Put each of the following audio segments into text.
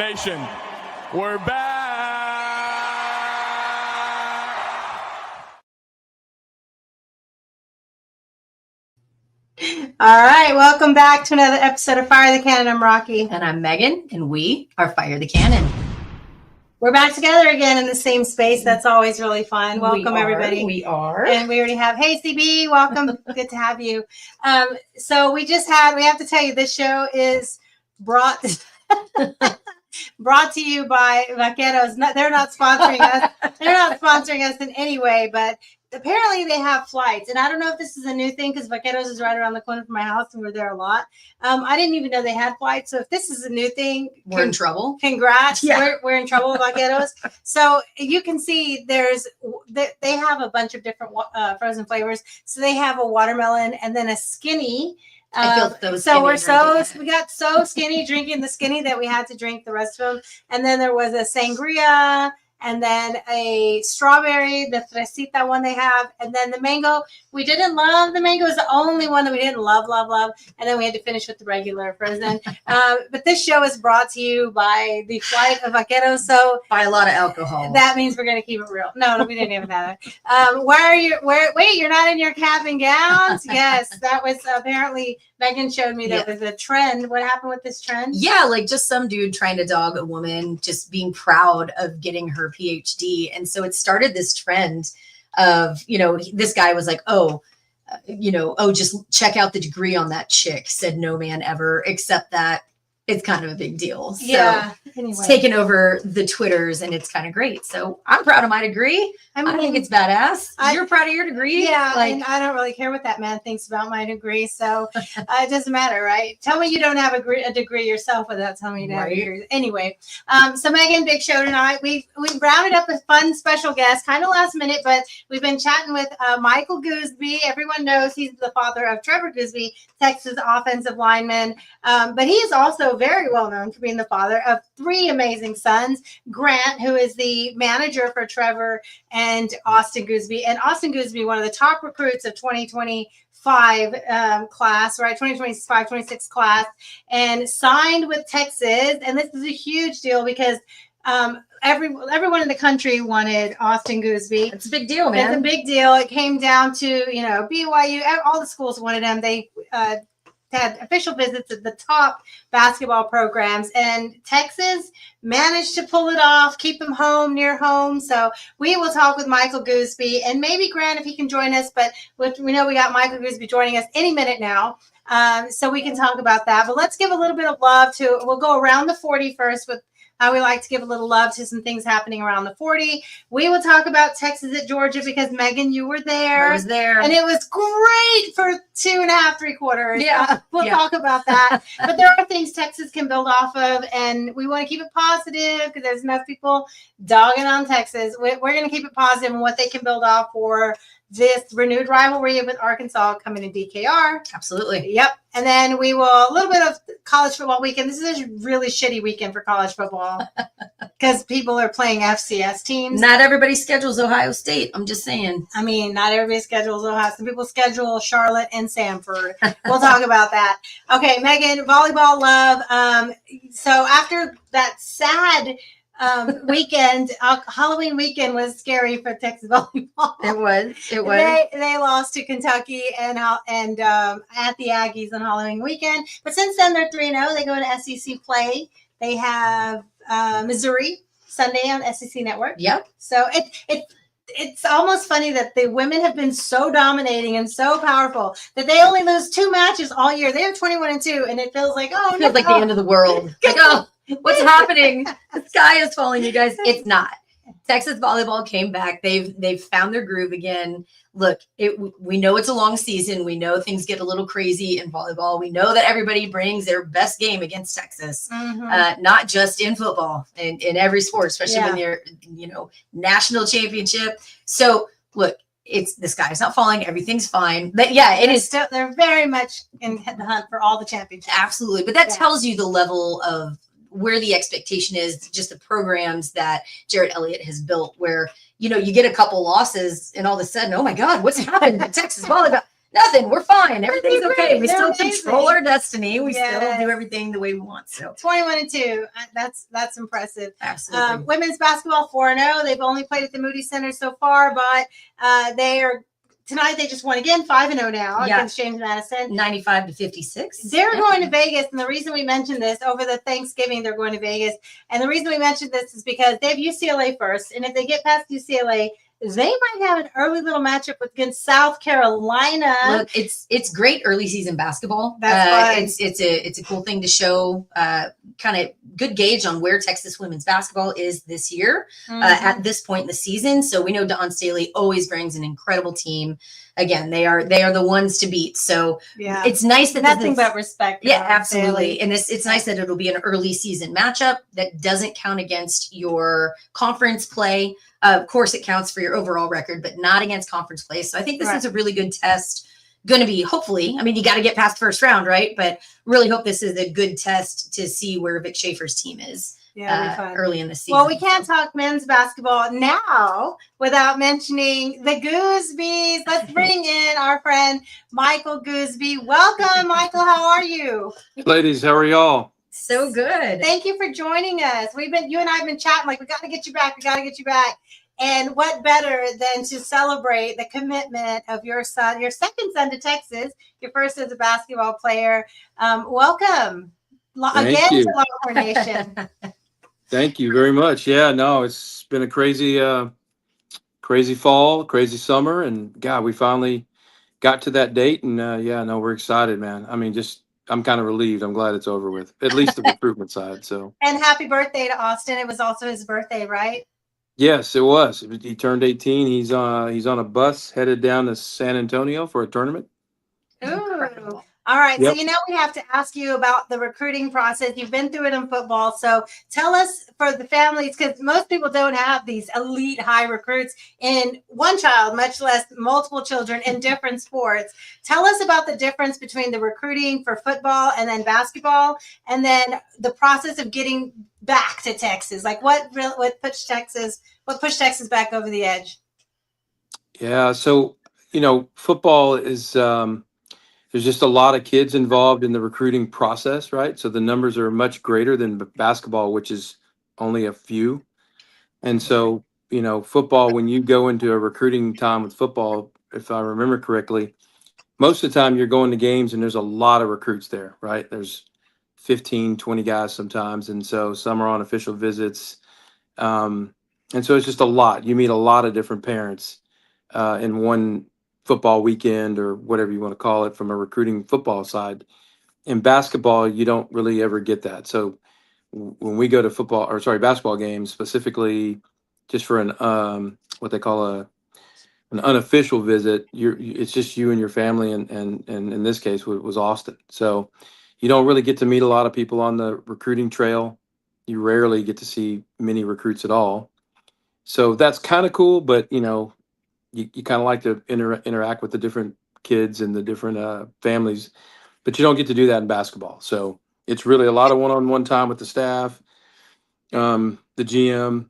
Nation, we're back. All right, welcome back to another episode of Fire the Cannon. I'm Rocky. And I'm Megan, and we are Fire the Cannon. We're back together again in the same space. That's always really fun. Welcome, everybody. We are. And we already have, hey, CB, welcome. Good to have you. So we have to tell you, this show is brought to you by Vaqueros. They're not sponsoring us. They're not sponsoring us in any way, but apparently they have flights. And I don't know if this is a new thing because Vaqueros is right around the corner from my house and we're there a lot. I didn't even know they had flights. So if this is a new thing, we're in trouble. Congrats. Yeah. We're in trouble with Vaqueros. So you can see they have a bunch of different frozen flavors. So they have a watermelon and then a skinny. I feel we got so skinny drinking the skinny that we had to drink the rest of them. And then there was a sangria and then a strawberry, the fresita one they have. And then the mango, we didn't love the mango. It was the only one that we didn't love. And then we had to finish with the regular frozen. But this show is brought to you by the Flight of Vaqueros. So by a lot of alcohol. That means we're going to keep it real. No, we didn't even have that. Wait, you're not in your cap and gowns? Yes, that was apparently Megan showed me that was a trend. What happened with this trend? Yeah, like just some dude trying to dog a woman, just being proud of getting her PhD. And so it started this trend of, this guy was like, just check out the degree on that chick, said no man ever, except that it's kind of a big deal. Yeah. So it's taken over the Twitters and it's kind of great. So I'm proud of my degree. I think it's badass. You're proud of your degree? Yeah. And I don't really care what that man thinks about my degree. So it doesn't matter, right? Tell me you don't have a degree yourself without telling me you don't have a degree. Anyway, so Megan, big show tonight. We rounded up a fun special guest, kind of last minute, but we've been chatting with Michael Gooseby. Everyone knows he's the father of Trevor Gooseby, Texas offensive lineman. But he is also very well known for being the father of three amazing sons. Grant, who is the manager for Trevor and Austin Gooseby. And Austin Gooseby, one of the top recruits of 2025 class, right? 2025, 26 class, and signed with Texas. And this is a huge deal because everyone in the country wanted Austin Gooseby. It's a big deal, man. It's a big deal. It came down to, BYU, all the schools wanted him. They had official visits at the top basketball programs, and Texas managed to pull it off, keep him near home. So we will talk with Michael Gooseby and maybe Grant if he can join us, but we know we got Michael Gooseby joining us any minute now. So we can talk about that, but let's give a little bit of love we'll go around the 40 first with how we like to give a little love to some things happening around the 40. We will talk about Texas at Georgia because Megan, you were there. I was there. And it was great for 2.5, 3 quarters. Yeah. We'll talk about that. But there are things Texas can build off of, and we want to keep it positive because there's enough people dogging on Texas. We're going to keep it positive and what they can build off for this renewed rivalry with Arkansas coming to DKR. Absolutely. Yep. And then we will a little bit of college football weekend. This is a really shitty weekend for college football because people are playing FCS teams. Not everybody schedules Ohio State. I'm just saying. I mean, not everybody schedules Ohio. Some people schedule Charlotte and Samford. We'll talk about that. Okay, Megan, volleyball love. So after that sad weekend, Halloween weekend was scary for Texas volleyball. It was. They lost to Kentucky and at the Aggies on Halloween weekend. But since then they're 3-0. They go to SEC play. They have Missouri Sunday on SEC Network. Yep. So it's almost funny that the women have been so dominating and so powerful that they only lose 2 matches all year. They have 21-2, and it feels like it feels like the end of the world. Like, what's happening? The sky is falling, you guys. It's not. Texas volleyball came back. They've found their groove again. Look, we know it's a long season. We know things get a little crazy in volleyball. We know that everybody brings their best game against Texas, not just in football, in every sport, especially when they're, national championship. So look, the sky's not falling. Everything's fine. But it is still, they're very much in the hunt for all the championships. Absolutely. But that tells you the level of where the expectation is, just the programs that Jarrett Elliott has built, where, you get a couple losses and all of a sudden, oh my God, what's happened to Texas volleyball? Nothing. We're fine. Everything's They're okay. great. We They're still amazing. control our destiny. We still Yes. do everything the way we want. So 21-2. That's impressive. absolutely. Women's basketball 4-0. They've only played at the Moody Center so far, but they are tonight. They just won again, 5-0 now against James Madison. 95-56. They're going to Vegas, and the reason we mentioned this over the Thanksgiving, they're going to Vegas, and the reason we mentioned this is because they have UCLA first, and if they get past UCLA, they might have an early little matchup against South Carolina. Look, it's great early season basketball. That's fun. It's a cool thing to show kind of good gauge on where Texas women's basketball is this year at this point in the season. So we know Dawn Staley always brings an incredible team. Again, they are the ones to beat. So it's nice that nothing but respect. Yeah, absolutely. And it's nice that it'll be an early season matchup that doesn't count against your conference play. Of course, it counts for your overall record, but not against conference play. So I think this is a really good test. Going to be, hopefully, I mean, you got to get past first round, right? But really hope this is a good test to see where Vic Schaefer's team is early in the season. Well, we can't talk men's basketball now without mentioning the Goosebees. Let's bring in our friend Michael Gooseby. Welcome, Michael. How are you? Ladies, how are y'all? So good. Thank you for joining us. You and I have been chatting like, we got to get you back. We got to get you back. And what better than to celebrate the commitment of your son, your second son to Texas, your first as a basketball player. Welcome again to Longhorn Nation. Thank you very much. Yeah, no, it's been a crazy fall, crazy summer. And God, we finally got to that date. And we're excited, man. I mean, I'm kind of relieved. I'm glad it's over with, at least the recruitment side. So. And happy birthday to Austin. It was also his birthday, right? Yes, it was. He turned 18. He's on a bus headed down to San Antonio for a tournament. Ooh. All right. Yep. So, we have to ask you about the recruiting process. You've been through it in football. So tell us, for the families, because most people don't have these elite high recruits in one child, much less multiple children in different sports. Tell us about the difference between the recruiting for football and then basketball, and then the process of getting back to Texas. Like what pushed Texas back over the edge? Yeah. So, football is, there's just a lot of kids involved in the recruiting process, right? So the numbers are much greater than basketball, which is only a few. And so, football, when you go into a recruiting time with football, if I remember correctly, most of the time you're going to games and there's a lot of recruits there, right? There's 15, 20 guys sometimes. And so some are on official visits. And so it's just a lot. You meet a lot of different parents in one football weekend, or whatever you want to call it, from a recruiting football side. In basketball, you don't really ever get that. So when we go to basketball games, specifically just for an what they call an unofficial visit, it's just you and your family, and in this case was Austin. So you don't really get to meet a lot of people on the recruiting trail. You rarely get to see many recruits at all. So that's kind of cool, but you kind of like to interact with the different kids and the different families, but you don't get to do that in basketball. So it's really a lot of one-on-one time with the staff, the GM,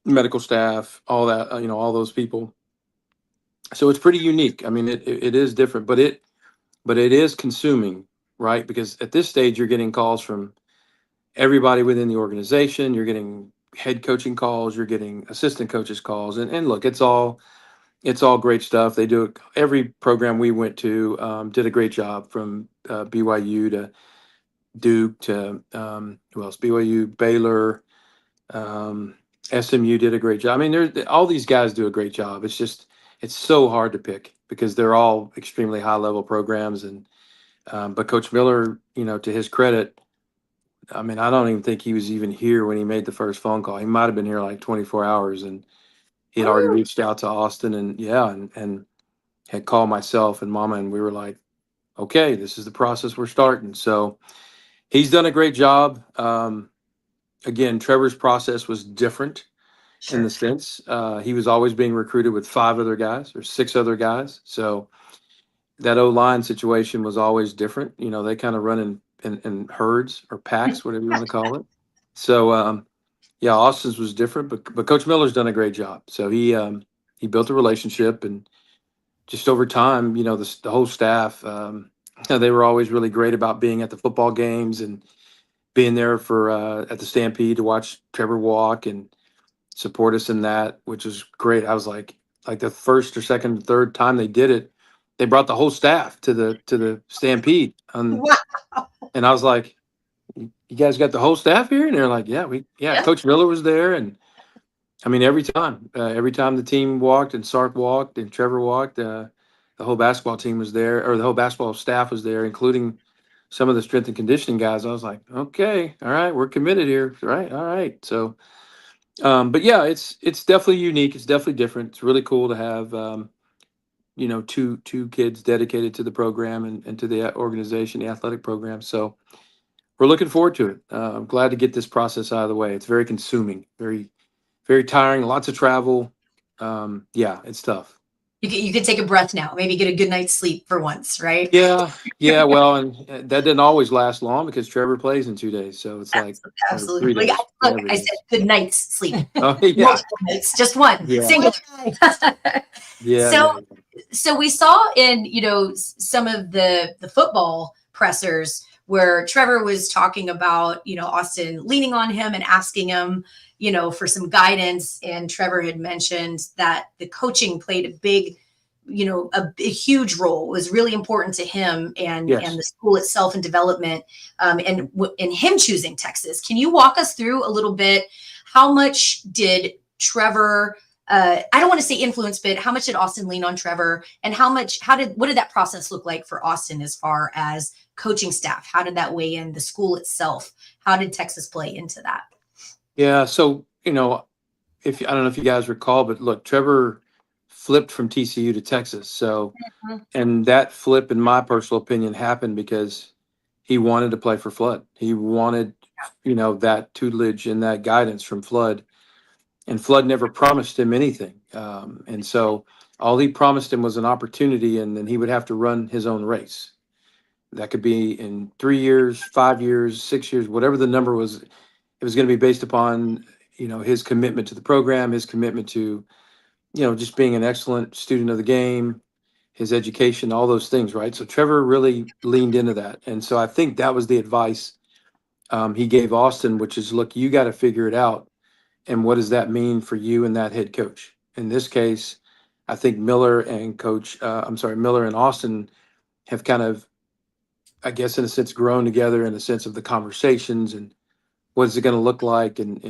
medical staff, all that, all those people. So it's pretty unique. I mean, it is different, but it is consuming, right? Because at this stage, you're getting calls from everybody within the organization. You're getting head coaching calls. You're getting assistant coaches calls. And look, it's all great stuff. They do it. Every program we went to did a great job, from BYU to Duke to who else? BYU, Baylor, SMU did a great job. I mean, all these guys do a great job. It's so hard to pick because they're all extremely high level programs. And but Coach Miller, to his credit, I mean, I don't even think he was even here when he made the first phone call. He might have been here like 24 hours, and he'd already reached out to Austin, and had called myself and Mama, and we were like, okay, this is the process we're starting. So he's done a great job. Again, Trevor's process was different in the sense he was always being recruited with 5 other guys or 6 other guys. So that O-line situation was always different. They kind of run in herds or packs, whatever you want to call it. So Austin's was different, but Coach Miller's done a great job. So he built a relationship and just over time, the whole staff, they were always really great about being at the football games and being there for at the Stampede to watch Trevor walk and support us in that, which was great. I was like the first or second or third time they did it, they brought the whole staff to the Stampede, Wow. and I was like, "You guys got the whole staff here?" And they're like, "Yeah." Coach Miller was there, and I mean, every time the team walked and Sark walked and Trevor walked, the whole basketball team was there, or the whole basketball staff was there, including some of the strength and conditioning guys. I was like, okay, all right, we're committed here, right? All right. So, but yeah, it's definitely unique. It's definitely different. It's really cool to have two kids dedicated to the program and to the organization, the athletic program. So we're looking forward to it. I'm glad to get this process out of the way. It's very consuming, very tiring, lots of travel. Yeah, it's tough. You could take a breath now, maybe get a good night's sleep for once, right? Yeah. Well, and that didn't always last long because Trevor plays in 2 days, so it's like Absolutely. 3 days. Look, I said good night's sleep. Oh yeah, Multiple nights, just one, Yeah. single. yeah. So- So we saw in, some of the football pressers where Trevor was talking about, Austin leaning on him and asking him, for some guidance. And Trevor had mentioned that the coaching played a big, a huge role, was really important to him and the school itself and development, and him choosing Texas. Can you walk us through a little bit? How much did Trevor, I don't want to say influence, but how much did Austin lean on Trevor, and what did that process look like for Austin as far as coaching staff? How did that weigh in the school itself? How did Texas play into that? Yeah. So I don't know if you guys recall, but look, Trevor flipped from TCU to Texas. So, and that flip, in my personal opinion, happened because he wanted to play for Flood. He wanted, that tutelage and that guidance from Flood. And Flood never promised him anything. And so all he promised him was an opportunity, and then he would have to run his own race. That could be in 3 years, 5 years, 6 years, whatever the number was. It was going to be based upon, his commitment to the program, his commitment to, just being an excellent student of the game, his education, all those things, right? So Trevor really leaned into that. And so I think that was the advice he gave Austin, which is, look, you got to figure it out. And what does that mean for you and that head coach? In this case, I think Miller and Miller and Austin have kind of, I guess, in a sense, grown together in the sense of the conversations and what is it going to look like? And,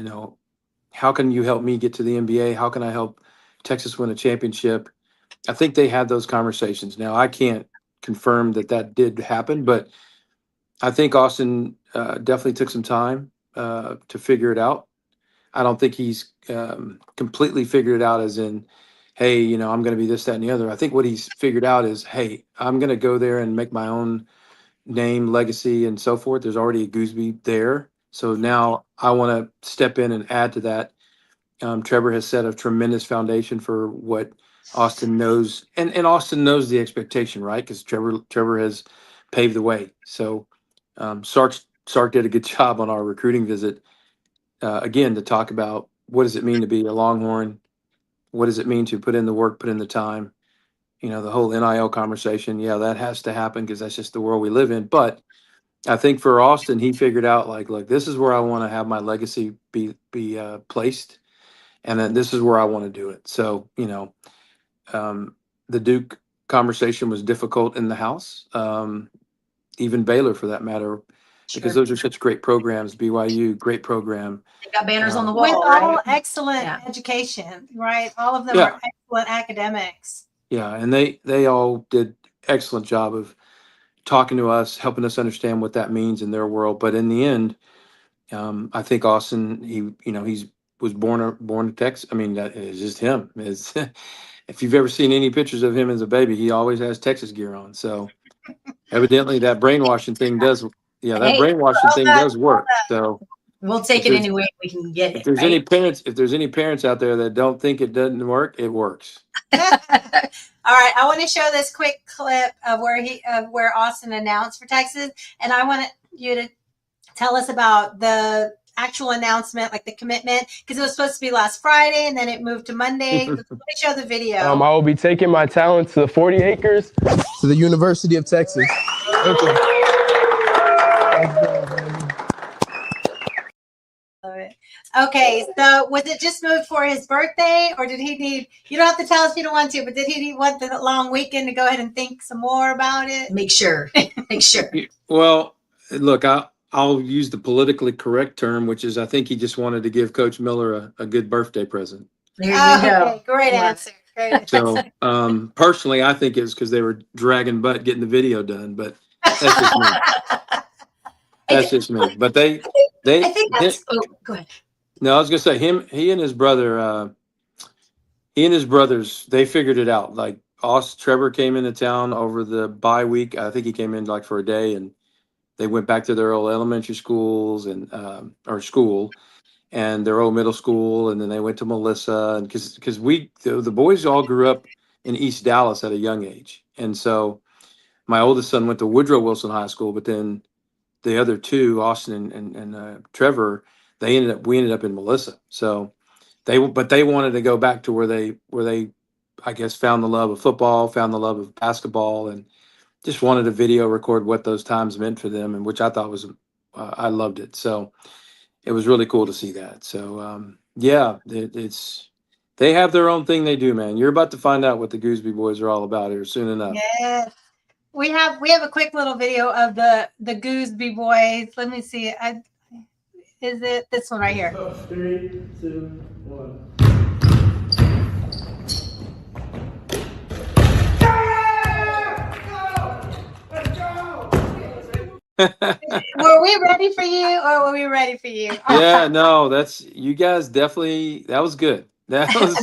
how can you help me get to the NBA? How can I help Texas win a championship? I think they had those conversations. Now, I can't confirm that did happen, but I think Austin definitely took some time to figure it out. I don't think he's completely figured it out as in, hey, I'm going to be this, that, and the other. I think what he's figured out is, hey, I'm going to go there and make my own name, legacy, and so forth. There's already a Gooseby there. So now I want to step in and add to that. Trevor has set a tremendous foundation for what Austin knows. And Austin knows the expectation, right? Because Trevor has paved the way. So Sark did a good job on our recruiting visit. Again, to talk about what does it mean to be a Longhorn? What does it mean to put in the work, put in the time? The whole NIL conversation. Yeah, that has to happen because that's just the world we live in. But I think for Austin, he figured out like, this is where I want to have my legacy be placed, and then this is where I want to do it. So the Duke conversation was difficult in the house, even Baylor for that matter, because those are such great programs. BYU, great program. They got banners on the wall. With all right? excellent education, right? All of them are excellent academics. Yeah, and they all did excellent job of talking to us, helping us understand what that means in their world. But in the end, I think Austin, he's was born to Texas. I mean, that is just him. Is if you've ever seen any pictures of him as a baby, he always has Texas gear on. So evidently that brainwashing thing does. Yeah, that brainwashing thing does work. So we'll take it any way we can get it. If there's any parents out there that don't think it doesn't work, it works. All right, I want to show this quick clip of where Austin announced for Texas, and I want you to tell us about the actual announcement, like the commitment? Because it was supposed to be last Friday and then it moved to Monday. Let me show the video. I will be taking my talents to the 40 acres to the University of Texas. Okay. Okay, so was it just moved for his birthday, or did he need? You don't have to tell us if you don't want to, but did he want the long weekend to go ahead and think some more about it? Make sure. Well, look, I'll use the politically correct term, which is I think he just wanted to give Coach Miller a good birthday present. There you go. Okay, great answer. Great. So personally, I think it was because they were dragging butt getting the video done, but that's just me. That's just me. But I think that's. Oh, go ahead. No, I was gonna say he and his brother, they figured it out. Like Trevor came into town over the bye week. I think he came in like for a day, and they went back to their old elementary schools and or school, and their old middle school, and then they went to Melissa, and because the boys all grew up in East Dallas at a young age, and so my oldest son went to Woodrow Wilson High School, but then the other two, Austin and Trevor, we ended up in Melissa. So they wanted to go back to where they I guess found the love of football, found the love of basketball, and just wanted to video record what those times meant for them, and which I thought was I loved it. So it was really cool to see that. So yeah, they have their own thing they do, man. You're about to find out what the Gooseby Boys are all about here soon enough. Yes. We have a quick little video of the Gooseby Boys. Let me see. Is it this one right here? 3, 2, 1. Were we ready for you, or were we ready for you? Yeah, no, that's you guys definitely. That was good. That was.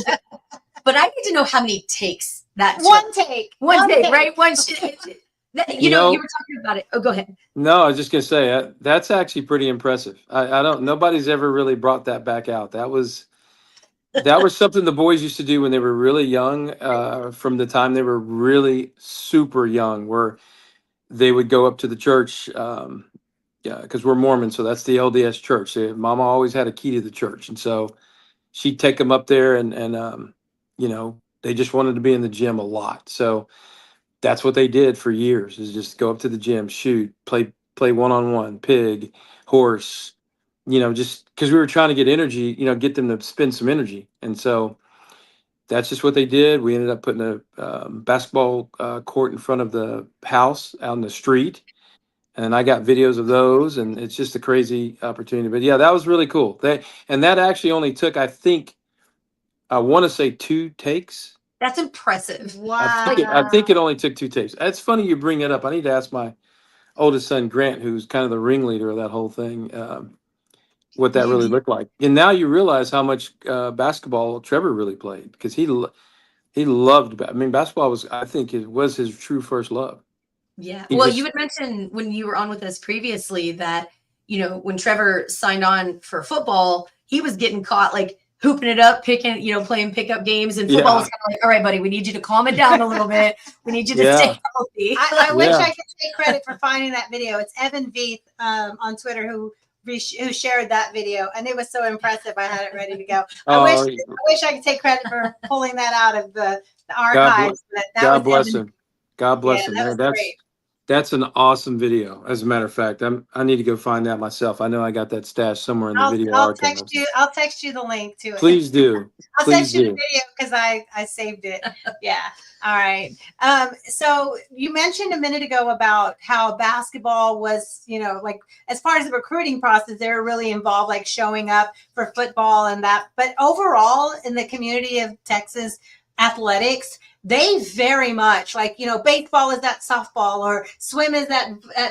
But I need to know how many takes that took. One take, right? You know, you were talking about it. Oh, go ahead. No, I was just gonna say that's actually pretty impressive. I don't. Nobody's ever really brought that back out. That was something the boys used to do when they were really young. From the time they were really super young, where they would go up to the church. Yeah, because we're Mormon, so that's the LDS church. Mama always had a key to the church, and so she'd take them up there, and you know, they just wanted to be in the gym a lot. So that's what they did for years, is just go up to the gym, shoot, play one-on-one, pig, horse, you know, just because we were trying to get energy, you know, get them to spend some energy. And so that's just what they did. We ended up putting a basketball court in front of the house out in the street. And I got videos of those, and it's just a crazy opportunity. But yeah, that was really cool. That actually only took, I think, I want to say 2 takes. That's impressive. Wow. I think it only took 2 takes. It's funny you bring it up. I need to ask my oldest son, Grant, who's kind of the ringleader of that whole thing, what that really looked like. And now you realize how much basketball Trevor really played, because he loved. I mean, basketball was, I think, it was his true first love. Yeah. Well, you had mentioned when you were on with us previously that, you know, when Trevor signed on for football, he was getting caught like hooping it up, picking, you know, playing pickup games, and football was kind of like, all right, buddy, we need you to calm it down a little bit. We need you to stay healthy. I wish I could take credit for finding that video. It's Evan Veith on Twitter who shared that video, and it was so impressive. I had it ready to go. I wish I could take credit for pulling that out of the archives. God bless him. God bless him. That was great. That's an awesome video. As a matter of fact, I need to go find that myself. I know I got that stashed somewhere in the video archive. I'll text you the link to it. Please do. I'll text you the video because I saved it. Yeah. All right. So you mentioned a minute ago about how basketball was, you know, like as far as the recruiting process, they were really involved, like showing up for football and that. But overall, in the community of Texas, athletics, they very much, like, you know, baseball is at softball, or swim is at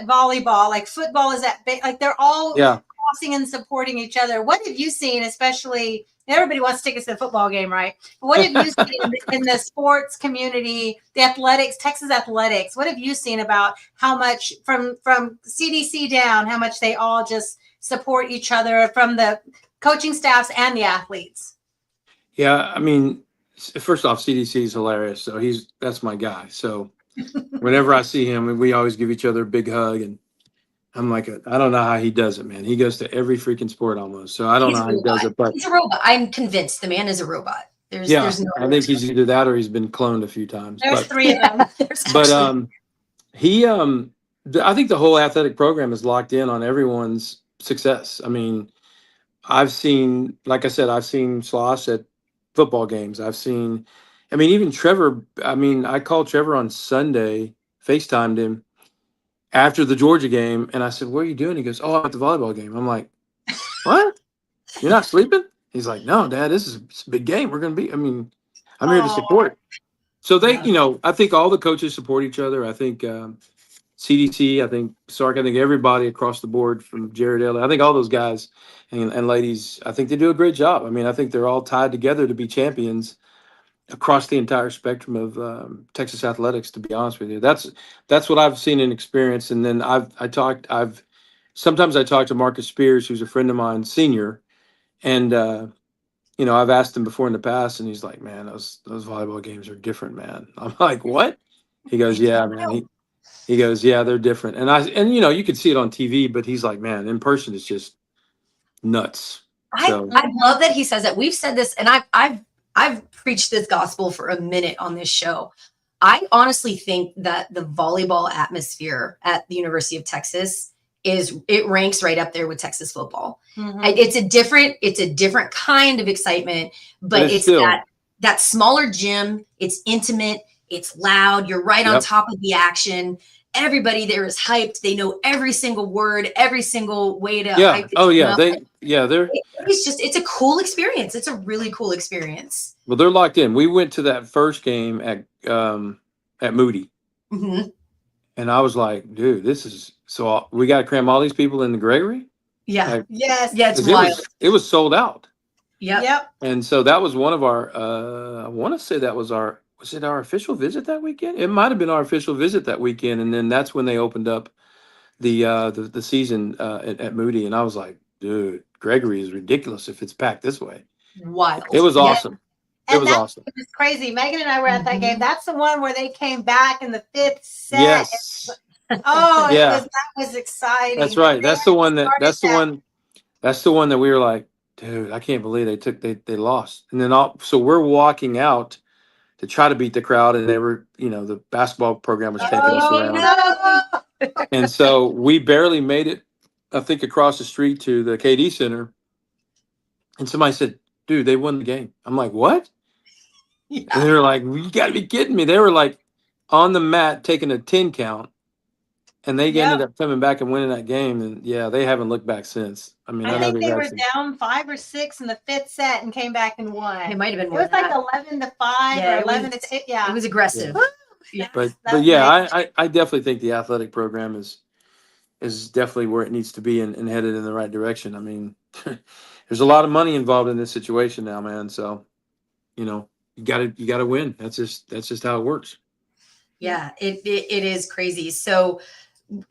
volleyball, like football is at like they're all crossing and supporting each other. What have you seen, especially everybody wants tickets to the football game, right? But what have you seen in the sports community, the athletics, Texas athletics? What have you seen about how much from CDC down, how much they all just support each other, from the coaching staffs and the athletes? Yeah, I mean, first off, CDC is hilarious. So that's my guy. So whenever I see him, we always give each other a big hug. And I'm like, I don't know how he does it, man. He goes to every freaking sport almost. So I don't He's know a how he does robot. it, but He's a robot. I'm convinced the man is a robot. yeah, There's no I think he's either that or he's been cloned a few times. There's But 3 of them. there's but actually, he I think the whole athletic program is locked in on everyone's success. I mean, I've seen, like I said, I've seen Sloss at football games. I mean, even Trevor. I mean, I called Trevor on Sunday, FaceTimed him after the Georgia game, and I said, "What are you doing?" He goes, "Oh, I'm at the volleyball game." I'm like, "What? You're not sleeping?" He's like, "No, Dad, it's a big game. We're gonna be. I mean, I'm here to Oh, support." So they, yeah. I think all the coaches support each other. I think CDC, I think Sark, I think everybody across the board from Jared Elliott, I think all those guys and ladies, I think they do a great job. I mean, I think they're all tied together to be champions across the entire spectrum of Texas athletics. To be honest with you, that's what I've seen and experienced. And then sometimes I talk to Marcus Spears, who's a friend of mine, senior, and I've asked him before in the past, and he's like, "Man, those volleyball games are different, man." I'm like, "What?" He goes, "Yeah, man." He goes, "Yeah, they're different." And you could see it on TV, but he's like, "Man, in person, it's just nuts." So I love that he says that. We've said this, and I've preached this gospel for a minute on this show. I honestly think that the volleyball atmosphere at the University of Texas it ranks right up there with Texas football. Mhm. It's a different kind of excitement, but it's it's still, that smaller gym. It's intimate. It's loud. You're right on yep. top of the action. Everybody there is hyped. They know every single word, every single way to Yeah. hype the Oh team yeah. up. They're It's a cool experience. It's a really cool experience. well, they're locked in. We went to that first game at Moody, Mhm. and I was like, "Dude, this is so. We got to cram all these people in the Gregory." Yeah. Like, Yes. Yeah, it's 'cause wild. it was sold out. Yep. Yep. And so that was one of our, I want to say that was it our official visit that weekend? It might have been our official visit that weekend. And then that's when they opened up the season at Moody. And I was like, dude, Gregory is ridiculous if it's packed this way. It Wild. was Yeah. awesome. It And was that awesome. was crazy. Megan and I were at that game. Mhm. That's the one where they came back in the 5th set. Yes. Oh, Yeah. that was exciting. That's right. They started That's the one that we were like, dude, I can't believe they lost. And then so we're walking out to try to beat the crowd, and they were, the basketball program was taking us Oh, around. no. And so we barely made it, I think, across the street to the KD Center. And somebody said, dude, they won the game. I'm like, what? Yeah. And they were like, you got to be kidding me. They were like on the mat taking a 10 count, and they ended up coming back and winning that game. And yeah, they haven't looked back since. I mean, I I know think they've they had were some. down 5 or 6 in the 5th set and came back and won. It might have been It more was than like that. 11-5 Yeah, or it 11 was- to 10. Yeah. It was aggressive. Yeah. But That's yeah, amazing. I definitely think the athletic program is definitely where it needs to be and headed in the right direction. I mean, there's a lot of money involved in this situation now, man. So, you gotta win. That's just how it works. Yeah, it is crazy. So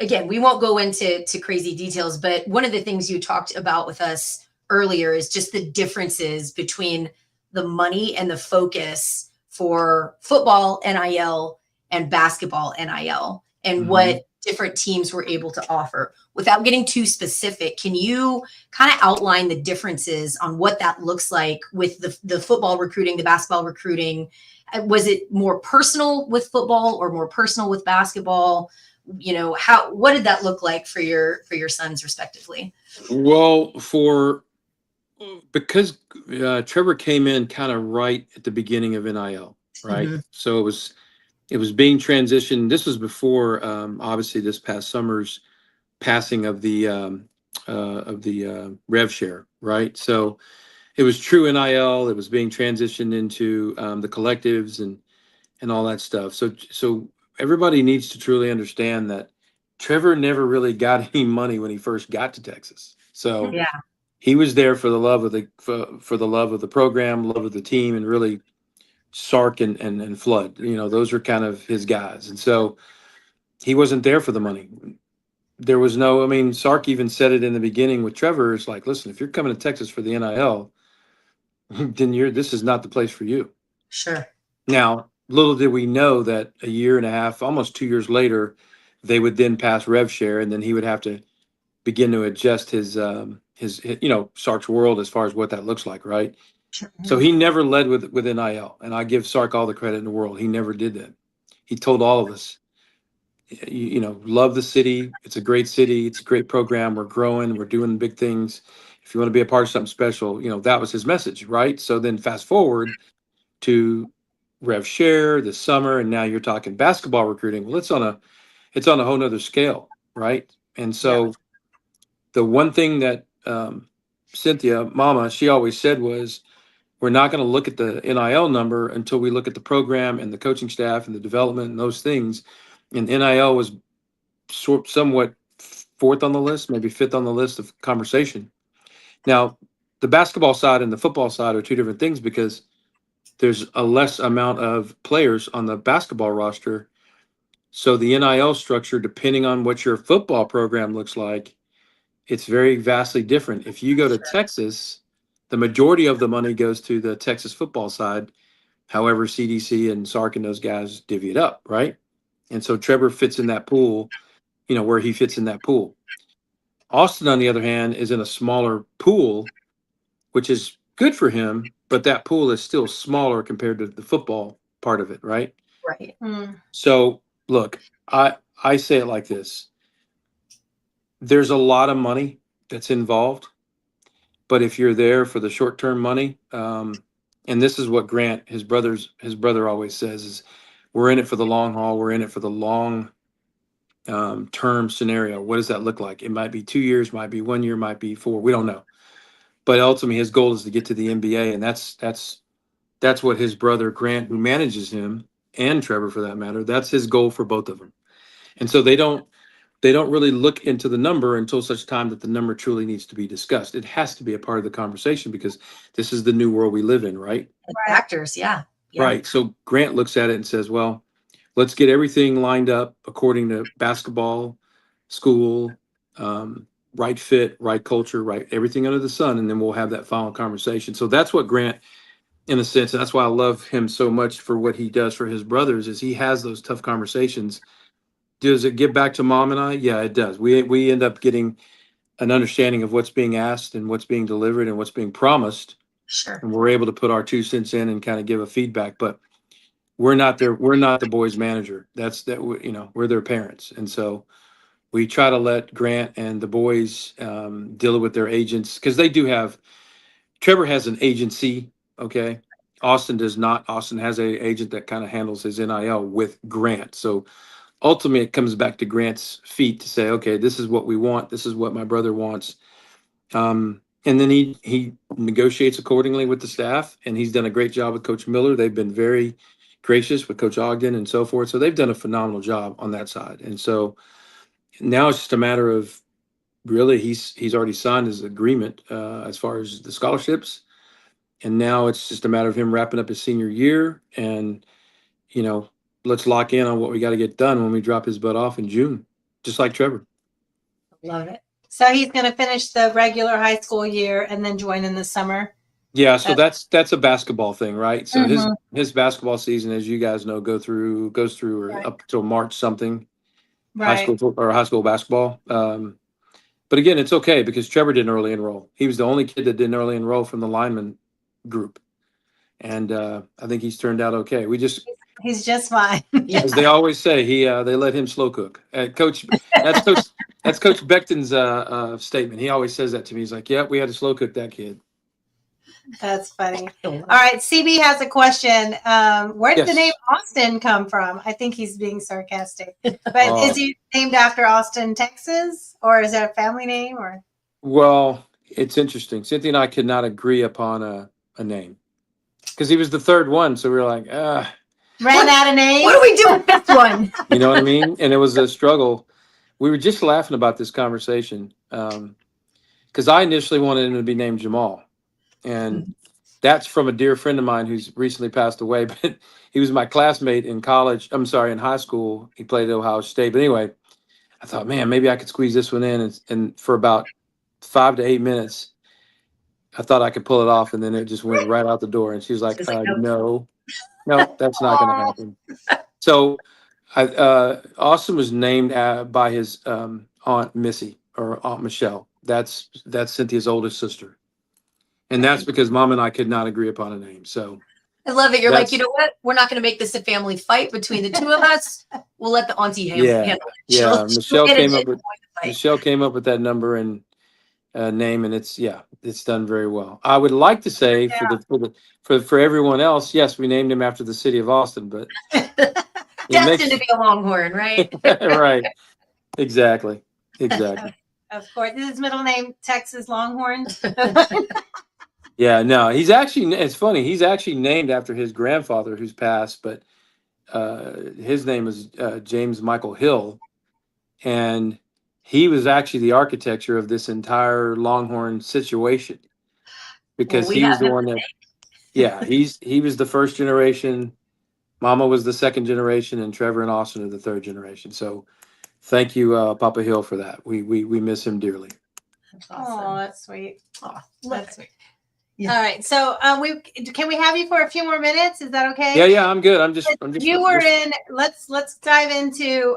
again, we won't go into crazy details, but one of the things you talked about with us earlier is just the differences between the money and the focus for football NIL and basketball NIL and Mhm. what different teams were able to offer. Without getting too specific, can you kind of outline the differences on what that looks like with the football recruiting, the basketball recruiting? Was it more personal with football or more personal with basketball? What did that look like for your sons respectively? Well, because Trevor came in kind of right at the beginning of NIL, right? Mhm. So it was being transitioned. This was before, obviously, this past summer's passing of the rev share, right? So it was true NIL. It was being transitioned into the collectives and all that stuff. So everybody needs to truly understand that Trevor never really got any money when he first got to Texas. So Yeah. he was there for the love of for the love of the program, love of the team, and really Sark and Flood. Those are kind of his guys. And so he wasn't there for the money. There was no, I mean, Sark even said it in the beginning with Trevor. It's like, listen, if you're coming to Texas for the NIL, then this is not the place for you. Sure. Now, little did we know that a year and a half, almost 2 years later, they would then pass rev share, and then he would have to begin to adjust his Sark's world as far as what that looks like, right? So he never led with NIL, and I give Sark all the credit in the world. He never did that. He told all of us, love the city. It's a great city. It's a great program. We're growing. We're doing big things. If you want to be a part of something special, that was his message, right? So then fast forward to Rev Share this summer, and now you're talking basketball recruiting. Well, it's on a whole nother scale, right? And so the one thing that Cynthia, Mama, she always said was, we're not going to look at the NIL number until we look at the program and the coaching staff and the development and those things. And NIL was somewhat fourth on the list, maybe fifth on the list of conversation. Now, the basketball side and the football side are two different things because there's a less amount of players on the basketball roster. So the NIL structure, depending on what your football program looks like, it's very vastly different. If you go to Texas, the majority of the money goes to the Texas football side. However, CDC and Sark and those guys divvy it up, right? And so Trevor fits in that pool, where he fits in that pool. Austin, on the other hand, is in a smaller pool, which is good for him, but that pool is still smaller compared to the football part of it, right? Right. So, look, I say it like this. There's a lot of money that's involved, but if you're there for the short-term money, and this is what Grant, his brother always says, is we're in it for the long haul. We're in it for the long term scenario. What does that look like? It might be 2 years, might be 1 year, might be 4. We don't know. But ultimately, his goal is to get to the NBA, and that's what his brother Grant, who manages him, and Trevor for that matter, that's his goal for both of them. And so they don't really look into the number until such time that the number truly needs to be discussed. It has to be a part of the conversation because this is the new world we live in, right? Factors, yeah. Right. So Grant looks at it and says, well, let's get everything lined up according to basketball, school, right fit, right culture, right everything under the sun, and then we'll have that final conversation. So that's what Grant, in a sense, and that's why I love him so much for what he does for his brothers, is he has those tough conversations. Does it get back to Mom and I? Yeah, it does. We end up getting an understanding of what's being asked and what's being delivered and what's being promised. Sure. And we're able to put our 2 cents in and kind of give a feedback, but we're not the boys' manager. We're their parents. And so we try to let Grant and the boys deal with their agents, because Trevor has an agency. Okay. Austin does not. Austin has an agent that kind of handles his NIL with Grant. So ultimately it comes back to Grant's feet to say, okay, this is what we want. This is what my brother wants. And then he negotiates accordingly with the staff, and he's done a great job with Coach Miller. They've been very gracious with Coach Ogden and so forth. So they've done a phenomenal job on that side. And so now it's just a matter of really he's already signed his agreement as far as the scholarships. And now it's just a matter of him wrapping up his senior year, and, let's lock in on what we got to get done when we drop his butt off in June, just like Trevor. Love it. So he's going to finish the regular high school year and then join in the summer. Yeah, so that's a basketball thing, right? So his basketball season, as you guys know, goes through Right. up till March something, Right. high school basketball. But again, it's okay because Trevor didn't early enroll. He was the only kid that didn't early enroll from the lineman group, and I think he's turned out okay. He's just fine. As they always say, they let him slow cook. That's Coach Beckton's statement. He always says that to me. He's like, "Yep, we had to slow cook that kid." That's funny. All right, CB has a question. Where did the name Austin come from? I think he's being sarcastic. But is he named after Austin, Texas? Or is that a family name? Or Well, it's interesting. Cynthia and I could not agree upon a name because he was the third one. So we were like, ran out of names? What do we do with this one? You know what I mean? And it was a struggle. We were just laughing about this conversation because I initially wanted him to be named Jamal. And that's from a dear friend of mine who's recently passed away, but he was my classmate in college. I'm sorry, in high school. He played at Ohio State. But anyway, I thought, man, maybe I could squeeze this one in. And for about 5 to 8 minutes, I thought I could pull it off. And then it just went right out the door. And she was like, no, that's not going to happen. So Austin was named by his aunt, Missy. or Aunt Michelle. That's Cynthia's oldest sister, and that's because Mom and I could not agree upon a name. So I love it. You're like, that's you know what? We're not going to make this a family fight between the two of us. We'll let the auntie handle it. yeah. She'll manage it. Michelle came up with that number and name, and it's done very well. I would like to say for everyone else, yes, we named him after the city of Austin, but Destined to be a Longhorn, right? right, exactly. Of course, this is middle name Texas Longhorns. Yeah, no, it's funny. He's actually named after his grandfather who's passed, but his name is James Michael Hill, and he was actually the architecture of this entire Longhorn situation because he was the one that, he was the first generation. Mama was the second generation, and Trevor and Austin are the third generation. So thank you, Papa Hill, for that. We miss him dearly. That's awesome. Oh, that's sweet. Oh, That's sweet. Yeah. All right, so can we have you for a few more minutes? Is that okay? Yeah, I'm good. I'm just. You were in. Let's dive into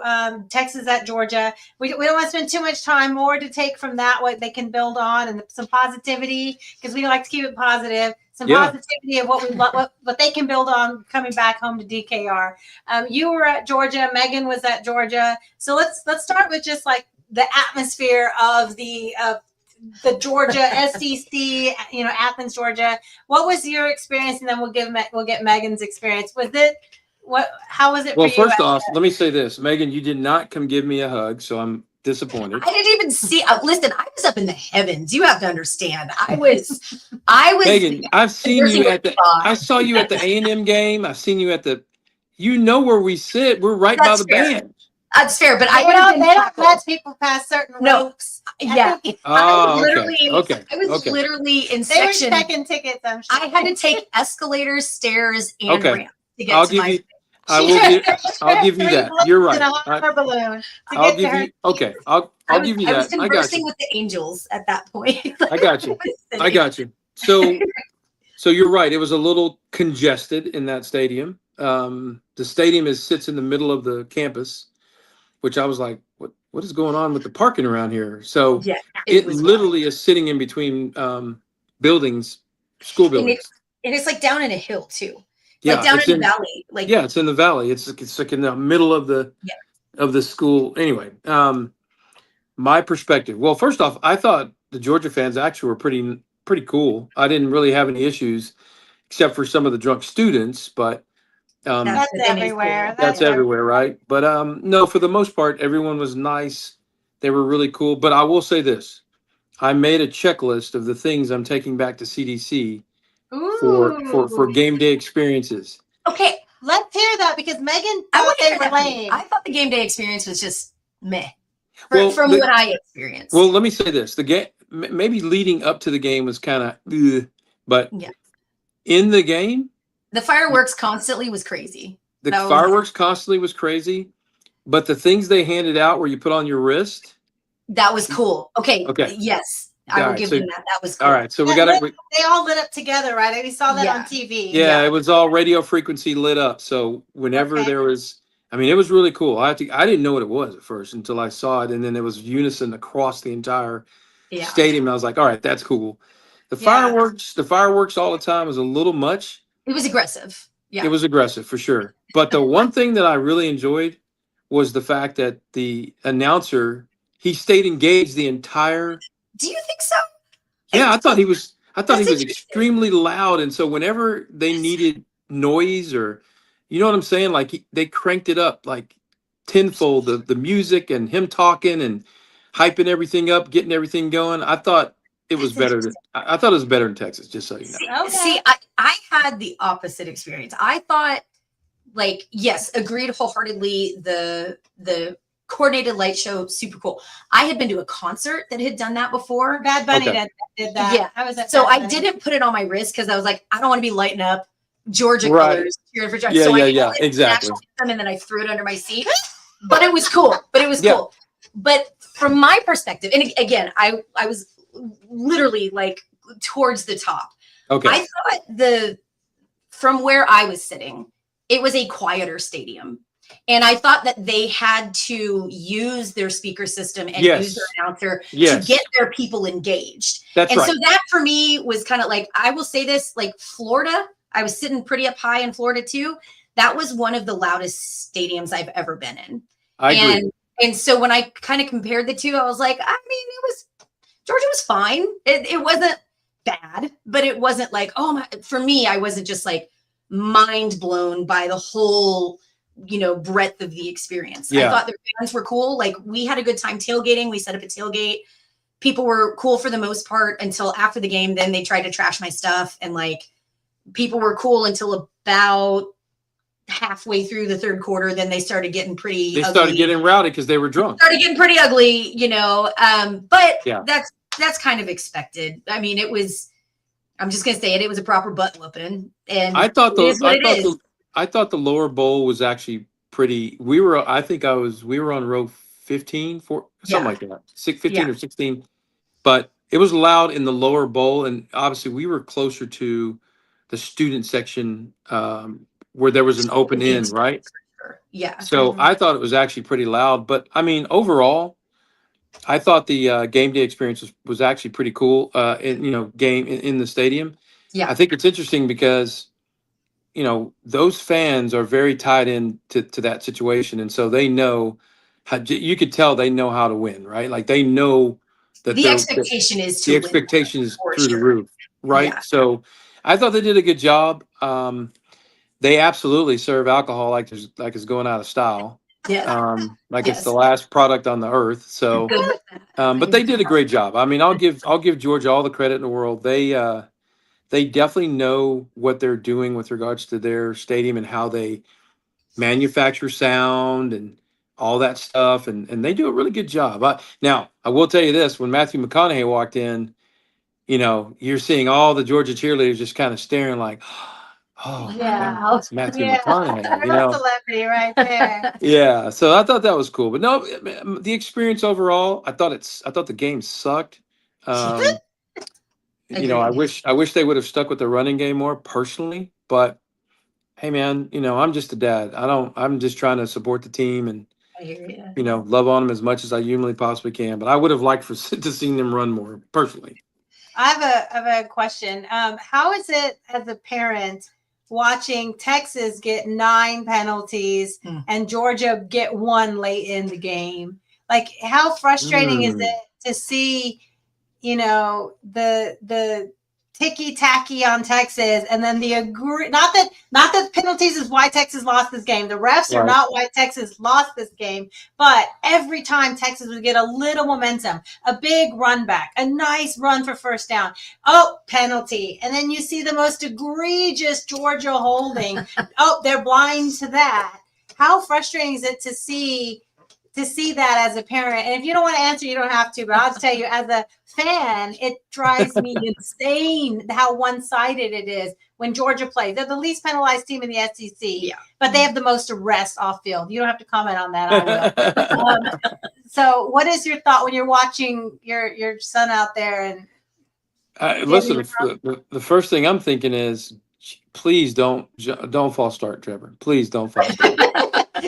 Texas at Georgia. We don't want to spend too much time. More to take from that, what they can build on, and some positivity, because we like to keep it positive. Some positivity of what they can build on coming back home to DKR. You were at Georgia. Megan was at Georgia. So let's start with just like the atmosphere of the Georgia SEC, Athens, Georgia. What was your experience? And then we'll get Megan's experience. How was it for you? Well, first off, let me say this. Megan, you did not come give me a hug, so I'm disappointed. I didn't even see. Listen, I was up in the heavens. You have to understand. I was. Megan, I've seen you I saw you at the A&M game. I've seen you at you know where we sit. We're right by the band. That's fair, but they don't let people pass certain ropes. Yeah. Oh, I was literally in section. They were checking tickets, I'm sure. I had to take escalators, stairs, and ramp to get to my. I'll give you that. You're right. I'll give you that. I was conversing with the angels at that point. I got you. So you're right. It was a little congested in that stadium. The stadium sits in the middle of the campus, which I was like, what is going on with the parking around here? So it literally is sitting in between buildings, school buildings. And it's like down in a hill too. Yeah, down in the valley. It's in the valley. It's like in the middle of the school. Anyway, my perspective. Well, first off, I thought the Georgia fans actually were pretty cool. I didn't really have any issues, except for some of the drunk students. But that's everywhere. That's everywhere, right? But no, for the most part, everyone was nice. They were really cool. But I will say this: I made a checklist of the things I'm taking back to CDC. For game day experiences. Okay, let's hear that because Megan thought they were lame. I thought the game day experience was just meh. From what I experienced. Well, let me say this: the game, maybe leading up to the game was kind of, but in the game, the fireworks constantly was crazy. But the things they handed out where you put on your wrist, that was cool. Okay. Yes. I will give them that. That was cool. All right. So we they all lit up together, right? We saw that on TV. Yeah, it was all radio frequency lit up. So whenever there was, it was really cool. I didn't know what it was at first until I saw it, and then there was unison across the entire stadium. And I was like, all right, that's cool. The fireworks all the time was a little much. It was aggressive. Yeah. It was aggressive for sure. But the one thing that I really enjoyed was the fact that the announcer, he stayed engaged the entire. Do you think so? Yeah, I thought he was extremely loud, and so whenever they needed noise or, you know what I'm saying, like they cranked it up like tenfold, the music and him talking and hyping everything up, getting everything going. I thought it was better. I thought it was better in Texas, just so you know. See, I had the opposite experience. I thought, yes, agreed wholeheartedly. The coordinated light show, super cool. I had been to a concert that had done that before. Bad Bunny did that. Yeah, I didn't put it on my wrist because I was like, I don't want to be lighting up Georgia colors cheering for Georgia. Yeah, exactly. And then I threw it under my seat. But it was cool. Cool. But from my perspective, and again, I was literally towards the top. Okay. I thought from where I was sitting, it was a quieter stadium. And I thought that they had to use their speaker system and use their announcer to get their people engaged. That's and right. so that for me was kind of like, I will say this, like Florida, I was sitting pretty up high in Florida too. That was one of the loudest stadiums I've ever been in. I agree. And so when I kind of compared the two, I was like, I mean, Georgia was fine. It wasn't bad, but it wasn't like, oh my, for me, I wasn't just like mind blown by the whole, breadth of the experience. I thought the fans were cool. Like we had a good time tailgating. We set up a tailgate. People were cool for the most part until after the game. Then they tried to trash my stuff, and like people were cool until about halfway through the third quarter. Then they started getting pretty ugly. Started getting rowdy because they were drunk. Started getting pretty ugly, but that's kind of expected. I mean, I'm just gonna say it was a proper butt whooping. And I thought the lower bowl was actually pretty. We were on row 15 for something like that. 15 or 16. But it was loud in the lower bowl, and obviously we were closer to the student section where there was an open end, right? Yeah. So I thought it was actually pretty loud. But I mean, overall, I thought the game day experience was actually pretty cool. Game in the stadium. Yeah. I think it's interesting because those fans are very tied in to that situation, and so they know you could tell they know how to win, right? Like they know that the expectation is to the expectation is through the roof, right? Yeah. So I thought they did a good job. They absolutely serve alcohol like it's going out of style. Yeah. It's the last product on the earth. So, but they did a great job. I mean, I'll give Georgia all the credit in the world. They definitely know what they're doing with regards to their stadium and how they manufacture sound and all that stuff. And they do a really good job. Now, I will tell you this, when Matthew McConaughey walked in, you're seeing all the Georgia cheerleaders just kind of staring like, oh, wow, it's Matthew McConaughey. Celebrity right there. Yeah. So I thought that was cool. But no, the experience overall, I thought the game sucked. I wish they would have stuck with the running game more personally, but hey man, I'm just a dad. I'm just trying to support the team and I hear you. Love on them as much as I humanly possibly can. But I would have liked to see them run more personally. I have a question. How is it as a parent watching Texas get 9 penalties and Georgia get 1 late in the game? Like, how frustrating is it to see the ticky tacky on Texas, and then not that penalties is why Texas lost this game. The refs are not why Texas lost this game, but every time Texas would get a little momentum, a big run back, a nice run for first down, penalty, and then you see the most egregious Georgia holding. They're blind to that. How frustrating is it to see that as a parent? And if you don't want to answer, you don't have to, but I'll tell you, as a fan, it drives me insane how one-sided it is when Georgia plays. They're the least penalized team in the SEC, but they have the most arrests off field. You don't have to comment on that. I will. So what is your thought when you're watching your son out there? And listen, the first thing I'm thinking is, please don't false start, Trevor. Please don't false start.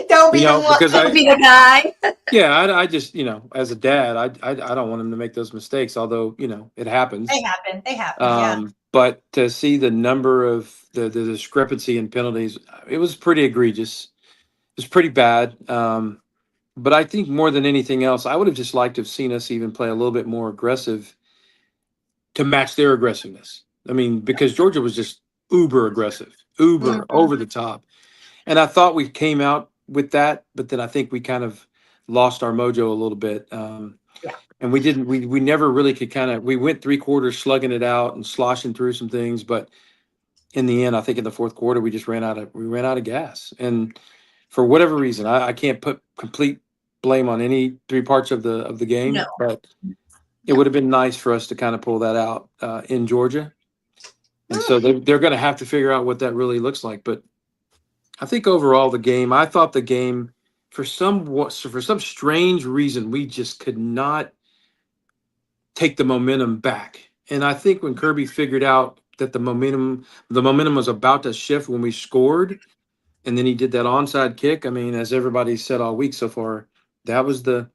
Don't be the guy. Yeah, I just, as a dad, I don't want him to make those mistakes, although, it happens. They happen. But to see the number of the discrepancy in penalties, it was pretty egregious. It was pretty bad. But I think more than anything else, I would have just liked to have seen us even play a little bit more aggressive to match their aggressiveness. I mean, because Georgia was just uber aggressive, over the top. And I thought we came out with that, but then I think we kind of lost our mojo a little bit. And we never really could we went 3 quarters slugging it out and sloshing through some things. But in the end, I think in the fourth quarter, we ran out of gas. And for whatever reason, I can't put complete blame on any 3 parts of the game, but it would have been nice for us to kind of pull that out in Georgia. And so they're going to have to figure out what that really looks like. But I think overall I thought the game, for some strange reason, we just could not take the momentum back. And I think when Kirby figured out that the momentum was about to shift when we scored, and then he did that onside kick. I mean, as everybody said all week so far, that was the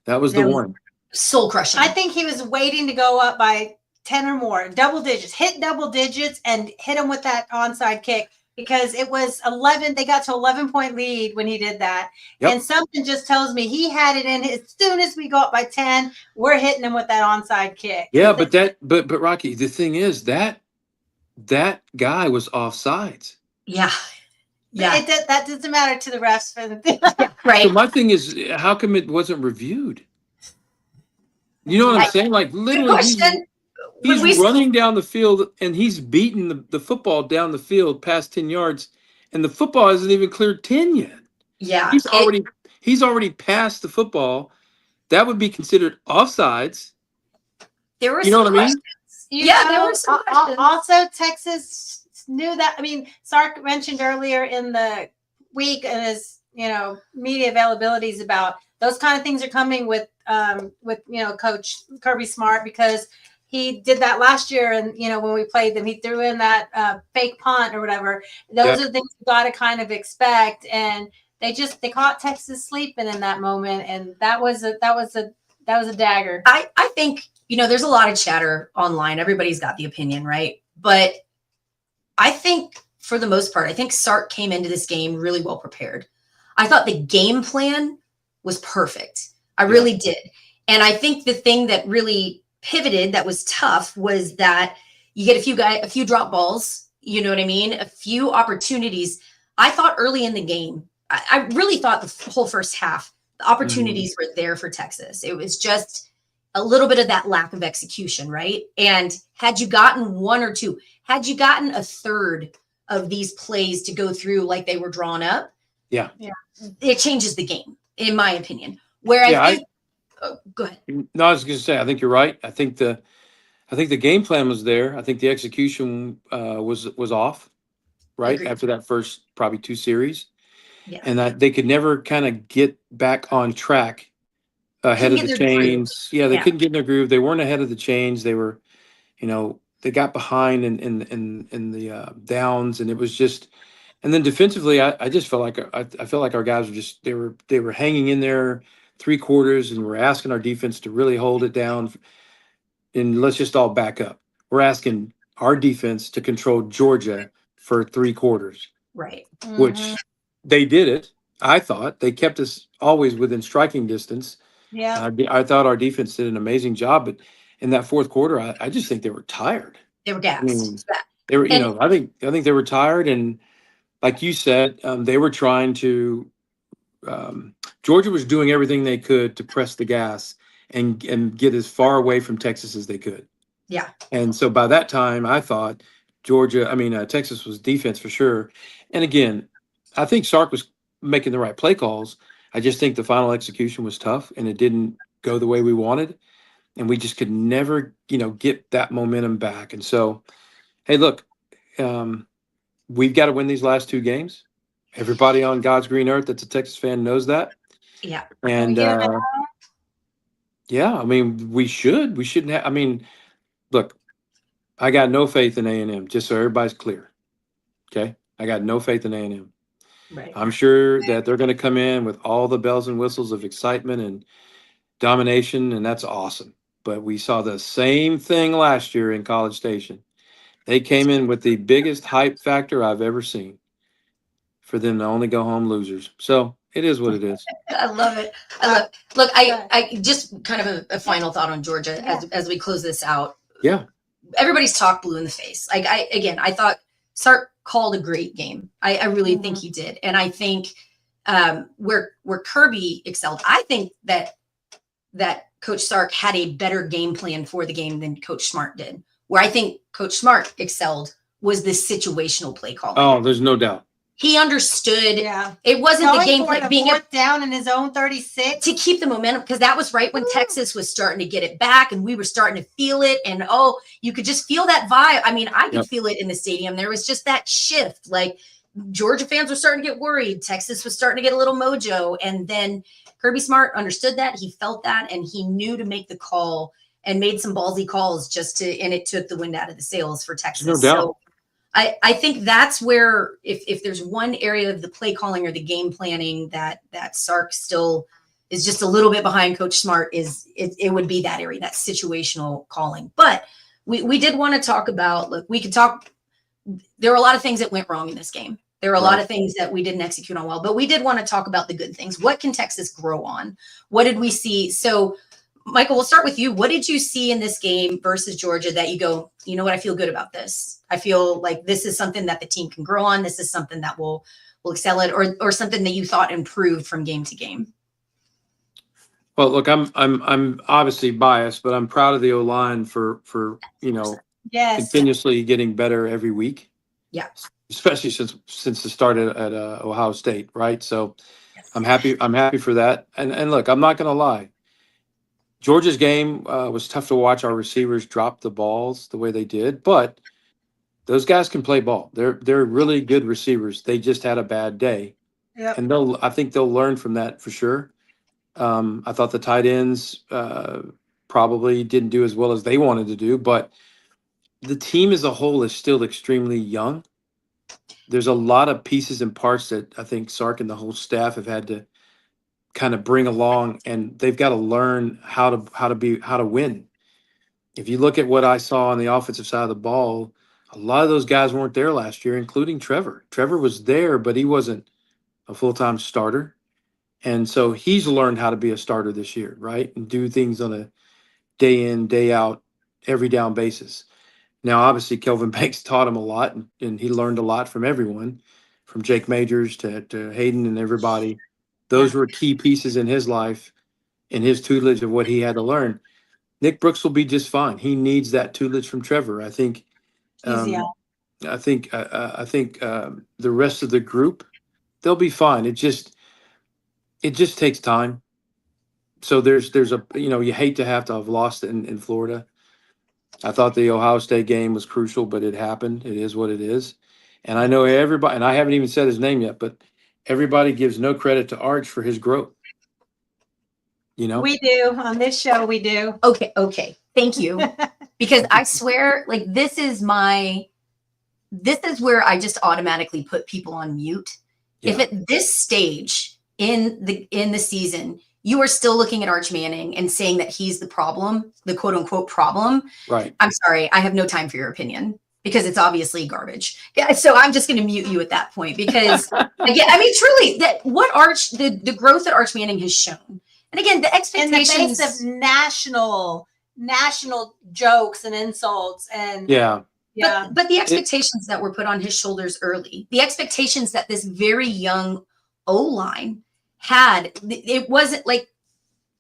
one. Soul crushing. I think he was waiting to go up by 10 or more, double digits, hit double digits, and hit him with that onside kick because it was 11. They got to 11-point lead when he did that. Yep. And something just tells me he had it in. As soon as we go up by 10, we're hitting him with that onside kick. Yeah, but Rocky, the thing is that guy was offsides. Yeah. Yeah. That doesn't matter to the refs for the Right. So my thing is, how come it wasn't reviewed? You know what I'm saying? Like literally, he's running down the field and he's beating the football down the field past 10 yards, and the football hasn't even cleared 10 yet. Yeah. He's already passed the football. That would be considered offsides. There were you know what I mean? There were some questions. Also, Texas knew that. I mean, Sark mentioned earlier in the week and his media availabilities about those kind of things are coming with Coach Kirby Smart, because he did that last year, and when we played them, he threw in that fake punt or whatever. Those are things you got to kind of expect, and they caught Texas sleeping in that moment, and that was a dagger. I think there's a lot of chatter online. Everybody's got the opinion, right? But I think for the most part, I think Sark came into this game really well prepared. I thought the game plan was perfect. I really did. And I think the thing that really pivoted that was tough was that you get a few drop balls, you know what I mean? A few opportunities. I thought early in the game, I really thought the whole first half, the opportunities were there for Texas. It was just a little bit of that lack of execution, right? And had you gotten one or two, had you gotten a third of these plays to go through like they were drawn up, it changes the game, in my opinion. Where I think, go ahead. No, I was going to say, I think you're right. I think the game plan was there. I think the execution was off, right? Agreed. After that first probably 2 series. Yeah. And that they could never kind of get back on track ahead of the chains. Yeah, they couldn't get in their groove. They weren't ahead of the chains. They were, they got behind in the downs, and it was just. And then defensively, I just felt like I felt like our guys were just they were hanging in there 3 quarters, and we're asking our defense to really hold it down. And let's just all back up. We're asking our defense to control Georgia for 3 quarters, right? Which they did it. I thought they kept us always within striking distance. Yeah, I thought our defense did an amazing job, but in that 4th quarter, I just think they were tired. They were gassed. They were, I think they were tired, and like you said, they were trying to. Georgia was doing everything they could to press the gas and get as far away from Texas as they could. Yeah. And so by that time, I thought Texas was defense for sure. And again, I think Sark was making the right play calls. I just think the final execution was tough, and it didn't go the way we wanted, and we just could never, get that momentum back. And so, hey, look, we've got to win these last 2 games. Everybody on God's green earth that's a Texas fan knows that. Yeah. And I mean, we shouldn't have. I mean, look, I got no faith in A&M, just so everybody's clear. Okay, I got no faith in A&M. Right. I'm sure that they're going to come in with all the bells and whistles of excitement and domination, and that's awesome. But we saw the same thing last year in College Station. They came in with the biggest hype factor I've ever seen for them to only go home losers. So it is what it is. I love it. Look, I just kind of a final thought on Georgia as we close this out. Yeah. Everybody's talk blew in the face. Like I thought Sark called a great game. I really think he did. And I think where Kirby excelled, I think that Coach Sark had a better game plan for the game than Coach Smart did. Where I think Coach Smart excelled was this situational play calling. Oh, there's no doubt. He understood. Yeah. It wasn't the game plan being down in his own 36 to keep the momentum, because that was right when Texas was starting to get it back and we were starting to feel it. And you could just feel that vibe. I mean, I could feel it in the stadium. There was just that shift. Like Georgia fans were starting to get worried. Texas was starting to get a little mojo. And then Kirby Smart understood that. He felt that, and he knew to make the call and made some ballsy calls and it took the wind out of the sails for Texas. No doubt. I think that's where if there's one area of the play calling or the game planning that Sark still is just a little bit behind Coach Smart, it would be that area, that situational calling. But we did want to talk about, look, we could talk, there are a lot of things that went wrong in this game. There are a lot of things that we didn't execute on well, but we did want to talk about the good things. What can Texas grow on? What did we see? So Michael, we'll start with you. What did you see in this game versus Georgia that you go, you know what, I feel good about this. I feel like this is something that the team can grow on. This is something that will excel at, or something that you thought improved from game to game. Well, look, I'm obviously biased, but I'm proud of the O-line for Yes. continuously getting better every week. Yeah. Especially since the start at Ohio State, right? So I'm happy for that. And look, I'm not going to lie. Georgia's game was tough to watch. Our receivers drop the balls the way they did, but those guys can play ball. They're really good receivers. They just had a bad day, and I think they'll learn from that for sure. I thought the tight ends probably didn't do as well as they wanted to do, but the team as a whole is still extremely young. There's a lot of pieces and parts that I think Sark and the whole staff have had to kind of bring along, and they've got to learn how to win. If you look at what I saw on the offensive side of the ball, a lot of those guys weren't there last year, including Trevor. Trevor was there, but he wasn't a full-time starter. And so he's learned how to be a starter this year, right? And do things on a day in, day out, every down basis. Now, obviously, Kelvin Banks taught him a lot, and he learned a lot from everyone, from Jake Majors to Hayden and everybody. Those were key pieces in his life, in his tutelage of what he had to learn. Nick Brooks will be just fine. He needs that tutelage from Trevor. I think. I think the rest of the group, they'll be fine. It just takes time. So there's a you hate to have lost in Florida. I thought the Ohio State game was crucial, but it happened. It is what it is. And I know everybody, and I haven't even said his name yet, but everybody gives no credit to Arch for his growth. We do on this show. We do. Okay. Thank you. Because I swear, like, this is where I just automatically put people on mute. Yeah. If at this stage in the season, you are still looking at Arch Manning and saying that he's the problem, the quote unquote problem. Right. I'm sorry. I have no time for your opinion, because it's obviously garbage. Yeah. So I'm just going to mute you at that point, because again, I mean, truly, the growth that Arch Manning has shown. And again, the expectations in the face of national jokes and insults and but the expectations that were put on his shoulders early, the expectations that this very young O-line had, it wasn't like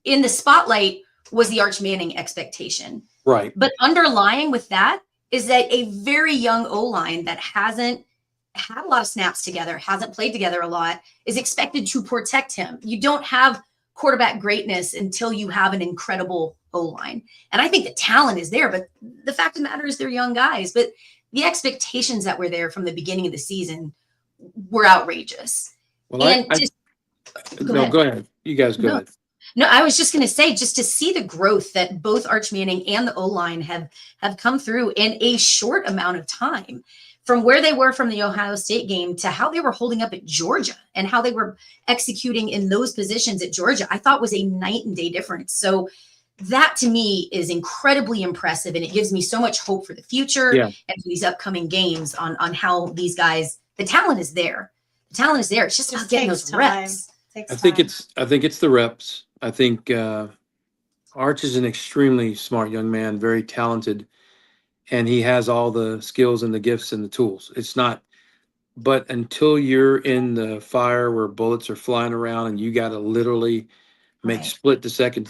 in the spotlight was the Arch Manning expectation. Right. But underlying with that is that a very young O-line that hasn't had a lot of snaps together, hasn't played together a lot, is expected to protect him. You don't have quarterback greatness until you have an incredible O-line. And I think the talent is there, but the fact of the matter is they're young guys. But the expectations that were there from the beginning of the season were outrageous. Well, and go ahead. You guys go ahead. No, I was just going to say, just to see the growth that both Arch Manning and the O-line have come through in a short amount of time, from where they were from the Ohio State game to how they were holding up at Georgia and how they were executing in those positions at Georgia, I thought was a night and day difference. So that to me is incredibly impressive. And it gives me so much hope for the future and for these upcoming games on how these guys, the talent is there. The talent is there. It's just about getting those reps. I think it's the reps. I think Arch is an extremely smart young man, very talented. And he has all the skills and the gifts and the tools. It's not, but until you're in the fire where bullets are flying around and you got to literally make split second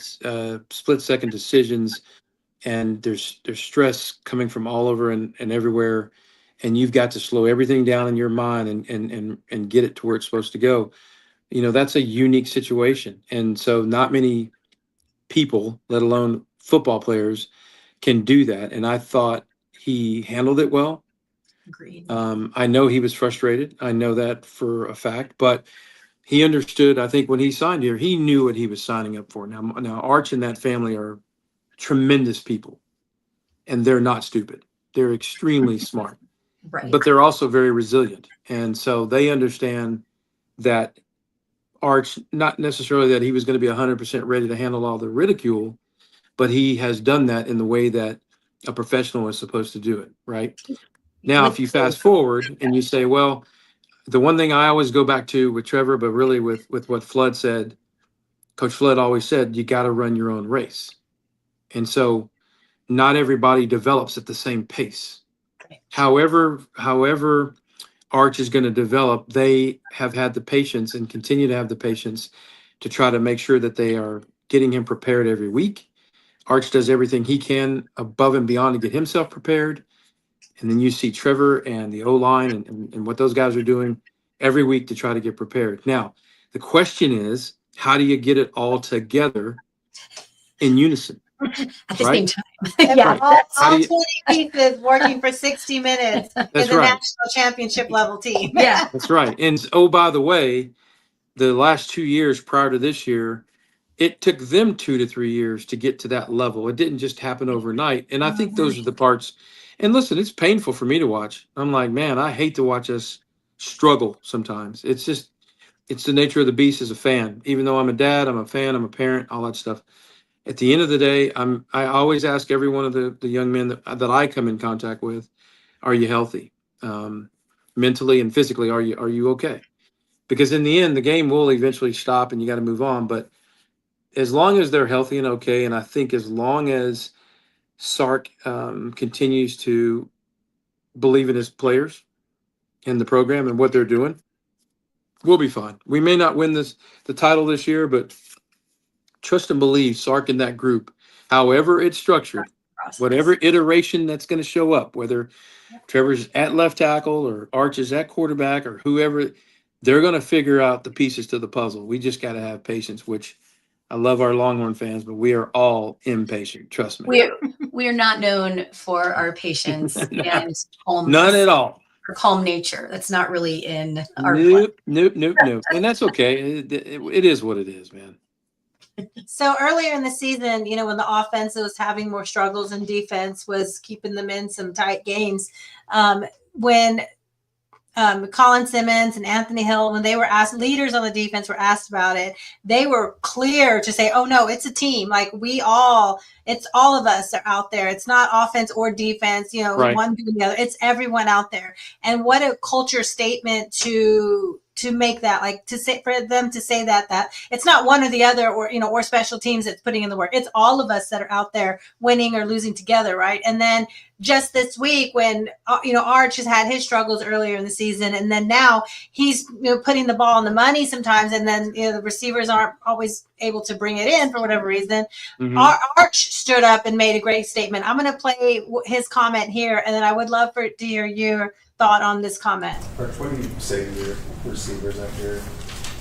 decisions, and there's stress coming from all over and everywhere, and you've got to slow everything down in your mind and get it to where it's supposed to go. That's a unique situation. And so not many people, let alone football players, can do that. And I thought he handled it well. Agreed. I know he was frustrated. I know that for a fact, but he understood. I think when he signed here, he knew what he was signing up for. Now Arch and that family are tremendous people, and they're not stupid. They're extremely smart. Right. but they're also very resilient. And so they understand that Arch, not necessarily that he was going to be 100% ready to handle all the ridicule, but he has done that in the way that a professional is supposed to do it, right? Now, if you fast forward and you say, well, the one thing I always go back to with Trevor, but really with what Flood said, Coach Flood always said, you got to run your own race. And so not everybody develops at the same pace. However, Arch is going to develop, they have had the patience and continue to have the patience to try to make sure that they are getting him prepared every week. Arch does everything he can above and beyond to get himself prepared. And then you see Trevor and the O-line and what those guys are doing every week to try to get prepared. Now, the question is, how do you get it all together in unison? At the Right? same time. Yeah. Right. All How do you- 20 pieces working for 60 minutes in That's the right. national championship level team. Yeah. That's right. And oh, by the way, the last 2 years prior to this year, it took them 2 to 3 years to get to that level. It didn't just happen overnight. And I think those are the parts. And listen, it's painful for me to watch. I'm like, man, I hate to watch us struggle sometimes. It's just, it's the nature of the beast as a fan. Even though I'm a dad, I'm a fan, I'm a parent, all that stuff. At the end of the day, I always ask every one of the young men that I come in contact with, are you healthy? Mentally and physically, are you okay? Because in the end, the game will eventually stop and you got to move on. But as long as they're healthy and okay, and I think as long as Sark continues to believe in his players and the program and what they're doing, we'll be fine. We may not win the title this year, but trust and believe Sark and that group, however it's structured, whatever iteration that's going to show up, whether Trevor's at left tackle or Arch is at quarterback or whoever, they're going to figure out the pieces to the puzzle. We just got to have patience, which I love our Longhorn fans, but we are all impatient. Trust me. We are not known for our patience and calmness. None at all. Or calm nature. That's not really in our Nope. And that's okay. It is what it is, man. So earlier in the season, when the offense was having more struggles and defense was keeping them in some tight games, when Colin Simmons and Anthony Hill, when they were asked, leaders on the defense were asked about it, they were clear to say, oh no, it's a team. Like it's all of us are out there. It's not offense or defense, Right. One doing the other. It's everyone out there. And what a culture statement to make that, like to say, for them to say that it's not one or the other, or special teams that's putting in the work. It's all of us that are out there winning or losing together. Right. And then just this week when, Arch has had his struggles earlier in the season, and then now he's putting the ball in the money sometimes, and then the receivers aren't always able to bring it in for whatever reason. Mhm. Arch stood up and made a great statement. I'm going to play his comment here, and then I would love to hear your thought on this comment. Arch, what do you say to your receivers after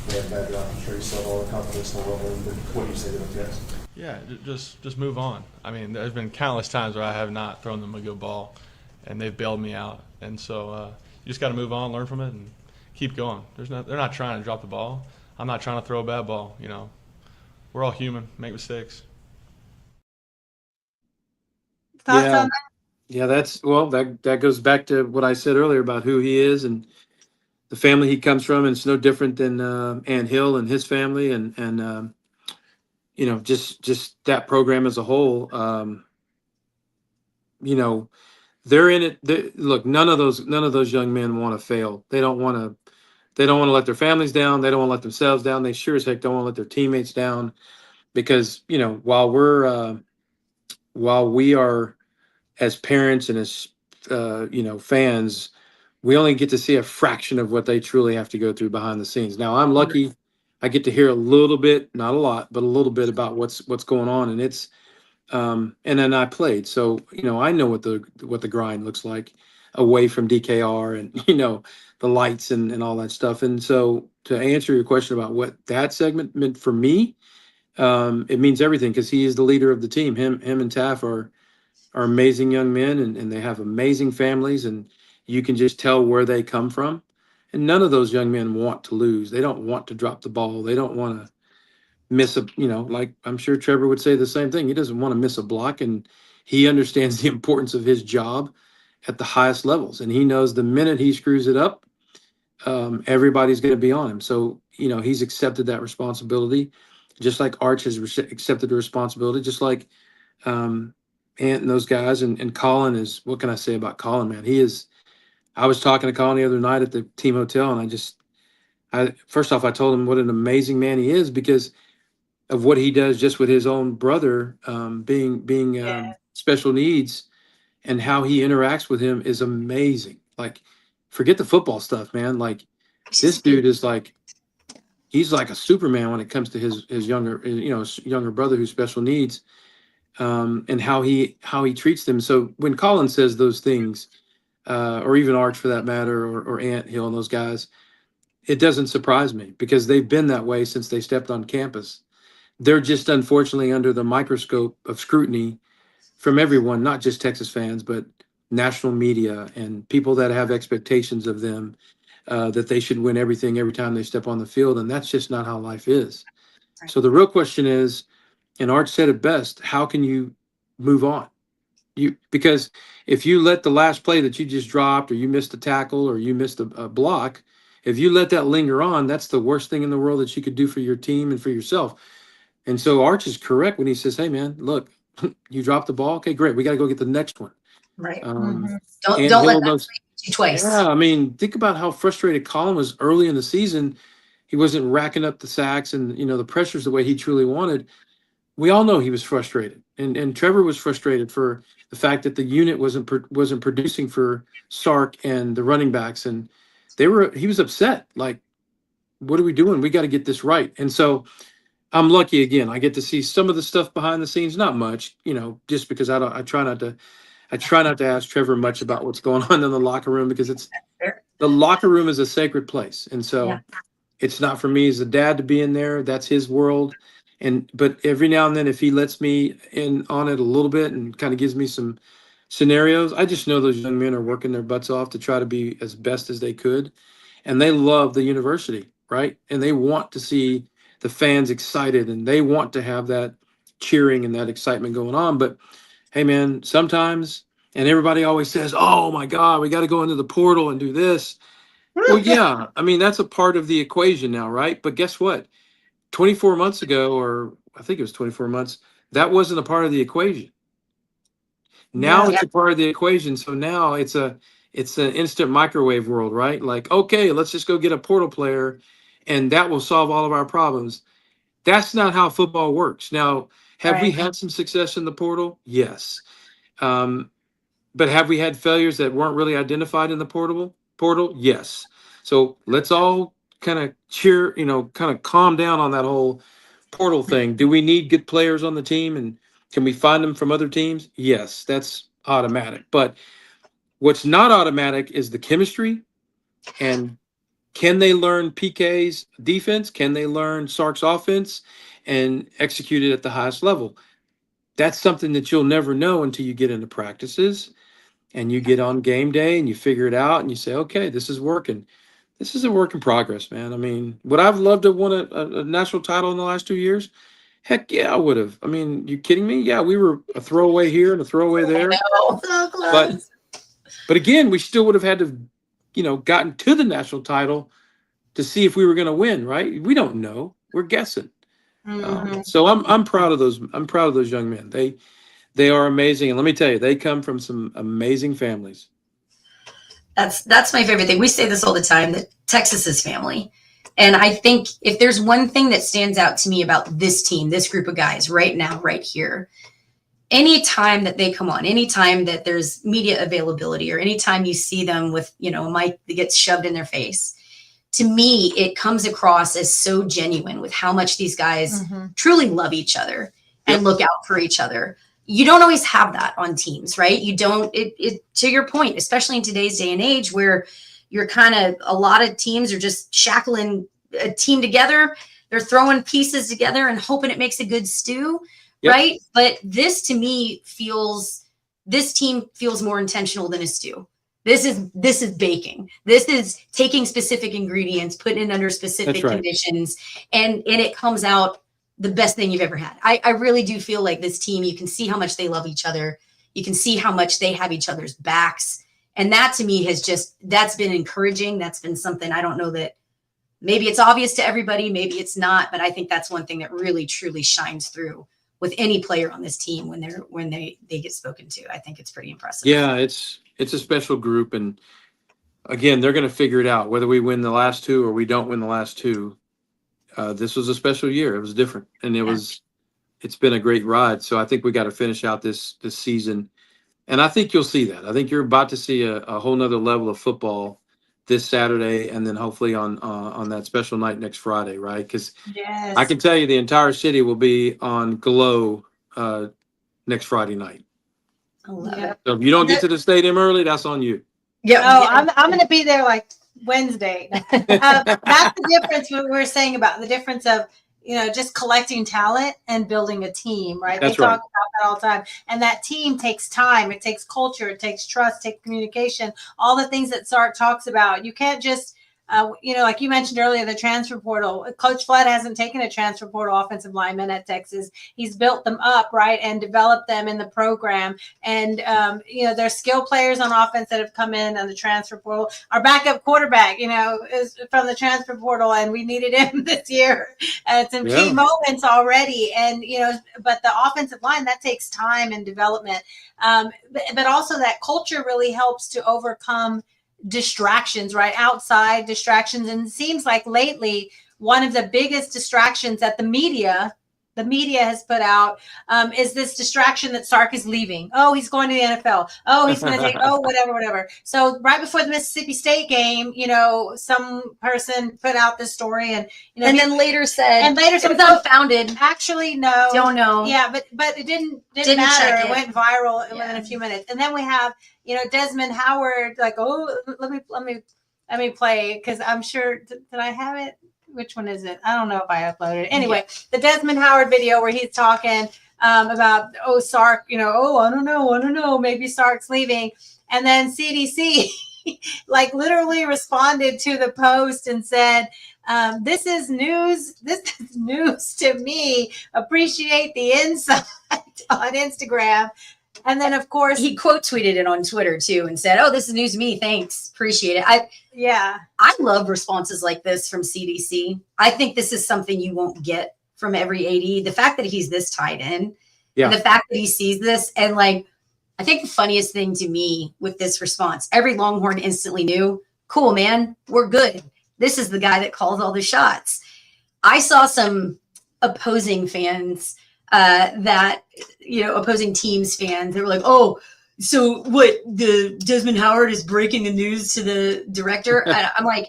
they have bad job? I'm sure you still have all the confidence in the world, but what do you say to those guys? Yeah, just move on. I mean, there's been countless times where I have not thrown them a good ball, and they've bailed me out. And so you just got to move on, learn from it, and keep going. They're not trying to drop the ball. I'm not trying to throw a bad ball. We're all human, make mistakes. Thoughts Yeah. on that? Yeah, that goes back to what I said earlier about who he is and the family he comes from, and it's no different than Ant Hill and his family, and just that program as a whole. They're in it. Look, none of those young men want to fail. They don't want to. They don't want to let their families down. They don't want to let themselves down. They sure as heck don't want to let their teammates down, because while we are, as parents and as fans, we only get to see a fraction of what they truly have to go through behind the scenes. Now, I'm lucky; I get to hear a little bit, not a lot, but a little bit about what's going on, and it's. And then I played, so I know what the grind looks like away from DKR and the lights and all that stuff. And so to answer your question about what that segment meant for me, it means everything, because he is the leader of the team. Him and Taff are amazing young men, and they have amazing families, and you can just tell where they come from. And none of those young men want to lose. They don't want to drop the ball. They don't want to miss like I'm sure Trevor would say the same thing. He doesn't want to miss a block, and he understands the importance of his job. at the highest levels, and he knows the minute he screws it up, everybody's going to be on him. So, he's accepted that responsibility, just like Arch has accepted the responsibility, just like Ant and those guys. And Colin is, what can I say about Colin, man? I was talking to Colin the other night at the team hotel, and first off, I told him what an amazing man he is because of what he does just with his own brother, being special needs, and how he interacts with him is amazing. Like, forget the football stuff, man. Like, this dude is like, he's like a Superman when it comes to his younger brother who's special needs, and how he treats them. So when Colin says those things, or even Arch for that matter, or Ant Hill and those guys, it doesn't surprise me because they've been that way since they stepped on campus. They're just unfortunately under the microscope of scrutiny from everyone, not just Texas fans, but national media and people that have expectations of them, that they should win everything every time they step on the field. And that's just not how life is. Right. So the real question is, and Arch said it best, how can you move on? Because if you let the last play that you just dropped, or you missed a tackle, or you missed a block, if you let that linger on, that's the worst thing in the world that you could do for your team and for yourself. And so Arch is correct when he says, hey, man, look, you dropped the ball. Okay, great. We got to go get the next one. Right. And Don't let that break you twice. Yeah, I mean, think about how frustrated Colin was early in the season. He wasn't racking up the sacks and, the pressures the way he truly wanted. We all know he was frustrated. And Trevor was frustrated for the fact that the unit wasn't producing for Sark and the running backs. And he was upset. Like, what are we doing? We got to get this right. And so I'm lucky again. I get to see some of the stuff behind the scenes, not much, just because I try not to ask Trevor much about what's going on in the locker room, because the locker room is a sacred place. And so it's not for me as a dad to be in there. That's his world. But every now and then, if he lets me in on it a little bit and kind of gives me some scenarios, I just know those young men are working their butts off to try to be as best as they could. And they love the university, right? And they want to see the fans excited, and they want to have that cheering and that excitement going on. But hey, man, sometimes, and everybody always says, oh my God, we got to go into the portal and do this. Well, yeah, I mean, that's a part of the equation now, right? But guess what? 24 months ago, or I think it was 24 months, that wasn't a part of the equation. Now it's a part of the equation. So now it's an instant microwave world, right? Like, okay, let's just go get a portal player and that will solve all of our problems. That's not how football works. Now, have we had some success in the portal? Yes. But have we had failures that weren't really identified in the portal? Yes. So let's all kind of kind of calm down on that whole portal thing. Do we need good players on the team, and can we find them from other teams? Yes, that's automatic. But what's not automatic is the chemistry, and can they learn PK's defense? Can they learn Sark's offense and execute it at the highest level? That's something that you'll never know until you get into practices and you get on game day and you figure it out and you say, okay, this is working. This is a work in progress, man. I mean, would I've loved to have won a national title in the last 2 years? Heck yeah, I would have. I mean, you kidding me? Yeah, we were a throwaway here and a throwaway there. So close. But again, we still would have had to, gotten to the national title to see if we were going to win, right? We don't know. We're guessing. So I'm proud of those. I'm proud of those young men. They are amazing, and let me tell you, they come from some amazing families. That's my favorite thing. We say this all the time, that Texas is family. And I think if there's one thing that stands out to me about this team, this group of guys right now, right here, anytime that they come on, anytime that there's media availability, or anytime you see them with, a mic that gets shoved in their face, to me, it comes across as so genuine with how much these guys truly love each other and look out for each other. You don't always have that on teams, right? You don't, to your point, especially in today's day and age where you're a lot of teams are just shackling a team together. They're throwing pieces together and hoping it makes a good stew, right? But this to me this team feels more intentional than a stew. This is baking. This is taking specific ingredients, putting it under specific conditions, and it comes out the best thing you've ever had. I really do feel like this team, you can see how much they love each other. You can see how much they have each other's backs. And that to me that's been encouraging. That's been something, I don't know that maybe it's obvious to everybody, maybe it's not, but I think that's one thing that really truly shines through with any player on this team when they get spoken to. I think it's pretty impressive. Yeah, it's a special group, and again, they're going to figure it out whether we win the last two or we don't win the last two. This was a special year. It was different, and it's been a great ride. So I think we got to finish out this season, and I think you'll see that. I think you're about to see a whole nother level of football this Saturday, and then hopefully on that special night next Friday, right? Because Yes. I can tell you the entire city will be on glow next Friday night. I love Yep. it. So if you don't get to the stadium early, that's on you. Yeah. Oh, I'm going to be there like Wednesday. That's the difference what we're saying about the difference of, just collecting talent and building a team, right? That's They right. talk about that all the time. And that team takes time. It takes culture. It takes trust, takes communication, all the things that Sark talks about. You can't just, like you mentioned earlier, the transfer portal. Coach Flood hasn't taken a transfer portal offensive lineman at Texas. He's built them up, right, and developed them in the program. And, there's skill players on offense that have come in on the transfer portal. Our backup quarterback, is from the transfer portal, and we needed him this year at some key moments already. And, but the offensive line, that takes time and development. But also that culture really helps to overcome distractions, right? Outside distractions. And it seems like lately, one of the biggest distractions that the media has put out is this distraction that Sark is leaving. Oh, he's going to the NFL. Oh, he's going to take, whatever. So right before the Mississippi State game, some person put out this story and then later said it was unfounded. Actually, no. Don't know. Yeah, but it didn't Didn't matter. check It it. went viral within a few minutes. And then we have, Desmond Howard, like, oh, let me play, because I'm sure, did I have it? Which one is it? I don't know if I uploaded it. Anyway, the Desmond Howard video where he's talking about, Sark, I don't know, maybe Sark's leaving. And then CDC like literally responded to the post and said, this is news to me. Appreciate the insight on Instagram. And then, of course, He quote tweeted it on Twitter too and said, "Oh, this is news to me. Thanks. Appreciate it." I love responses like this from CDC. I think this is something you won't get from every AD. The fact that he's this tied in, and the fact that he sees this, and like, I think the funniest thing to me with this response, every Longhorn instantly knew, cool, man, we're good. This is the guy that calls all the shots. I saw some opposing fans opposing teams fans, they were like, "Oh, so what, the Desmond Howard is breaking the news to the director?" I'm like,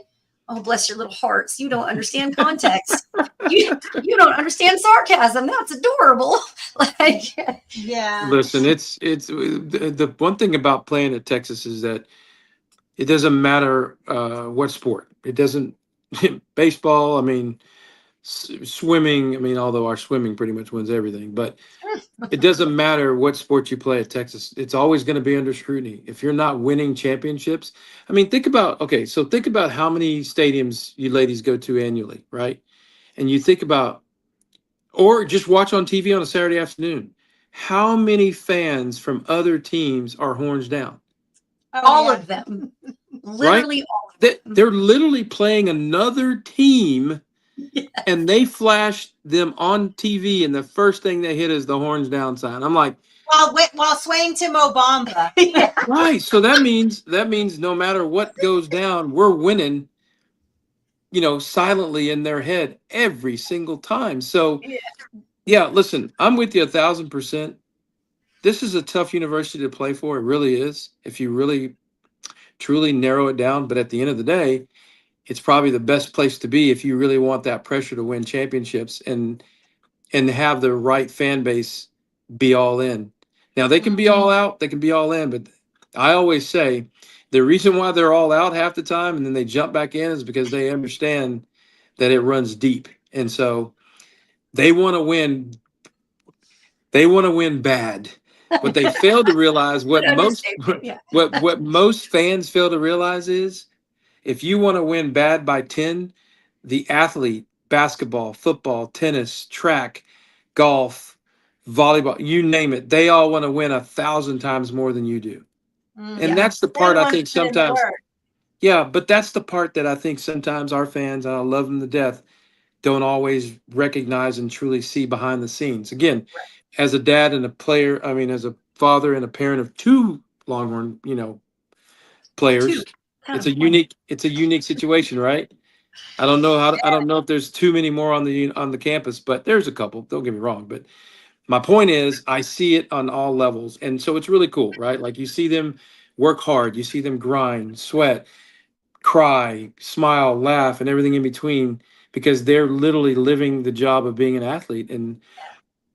"Oh, bless your little hearts. You don't understand context. you don't understand sarcasm. That's adorable." Listen, it's the one thing about playing at Texas is that it doesn't matter what sport. It doesn't baseball. I mean, swimming. I mean, although our swimming pretty much wins everything, but it doesn't matter what sport you play at Texas. It's always going to be under scrutiny. If you're not winning championships, I mean, think about how many stadiums you ladies go to annually, right? And you think about, or just watch on TV on a Saturday afternoon, how many fans from other teams are horns down? All of them. Literally right? all of them. They're literally playing another team. Yes. And they flashed them on TV, and the first thing they hit is the horns down sign. I'm like, while swaying to Mo Bamba. Right. So that means no matter what goes down, we're winning, silently in their head every single time. So yeah, listen, I'm with you 1,000%. This is a tough university to play for. It really is, if you really truly narrow it down. But at the end of the day, it's probably the best place to be if you really want that pressure to win championships and have the right fan base be all in. Now, they can be all out, they can be all in, but I always say the reason why they're all out half the time and then they jump back in is because they understand that it runs deep. And so they want to win. They want to win bad. But they fail to realize what most fans fail to realize is, if you want to win bad by 10, the athlete, basketball, football, tennis, track, golf, volleyball, you name it, they all want to win 1,000 times more than you do. And that's the part I think sometimes. Work. Yeah, but that's the part that I think sometimes our fans, and I love them to death, don't always recognize and truly see behind the scenes. Again, as a dad and a player, I mean, as a father and a parent of two Longhorn, players, it's a unique situation, right? I don't know I don't know if there's too many more on the campus, but there's a couple. Don't get me wrong, but my point is, I see it on all levels, and so it's really cool, right? Like you see them work hard, you see them grind, sweat, cry, smile, laugh, and everything in between because they're literally living the job of being an athlete. And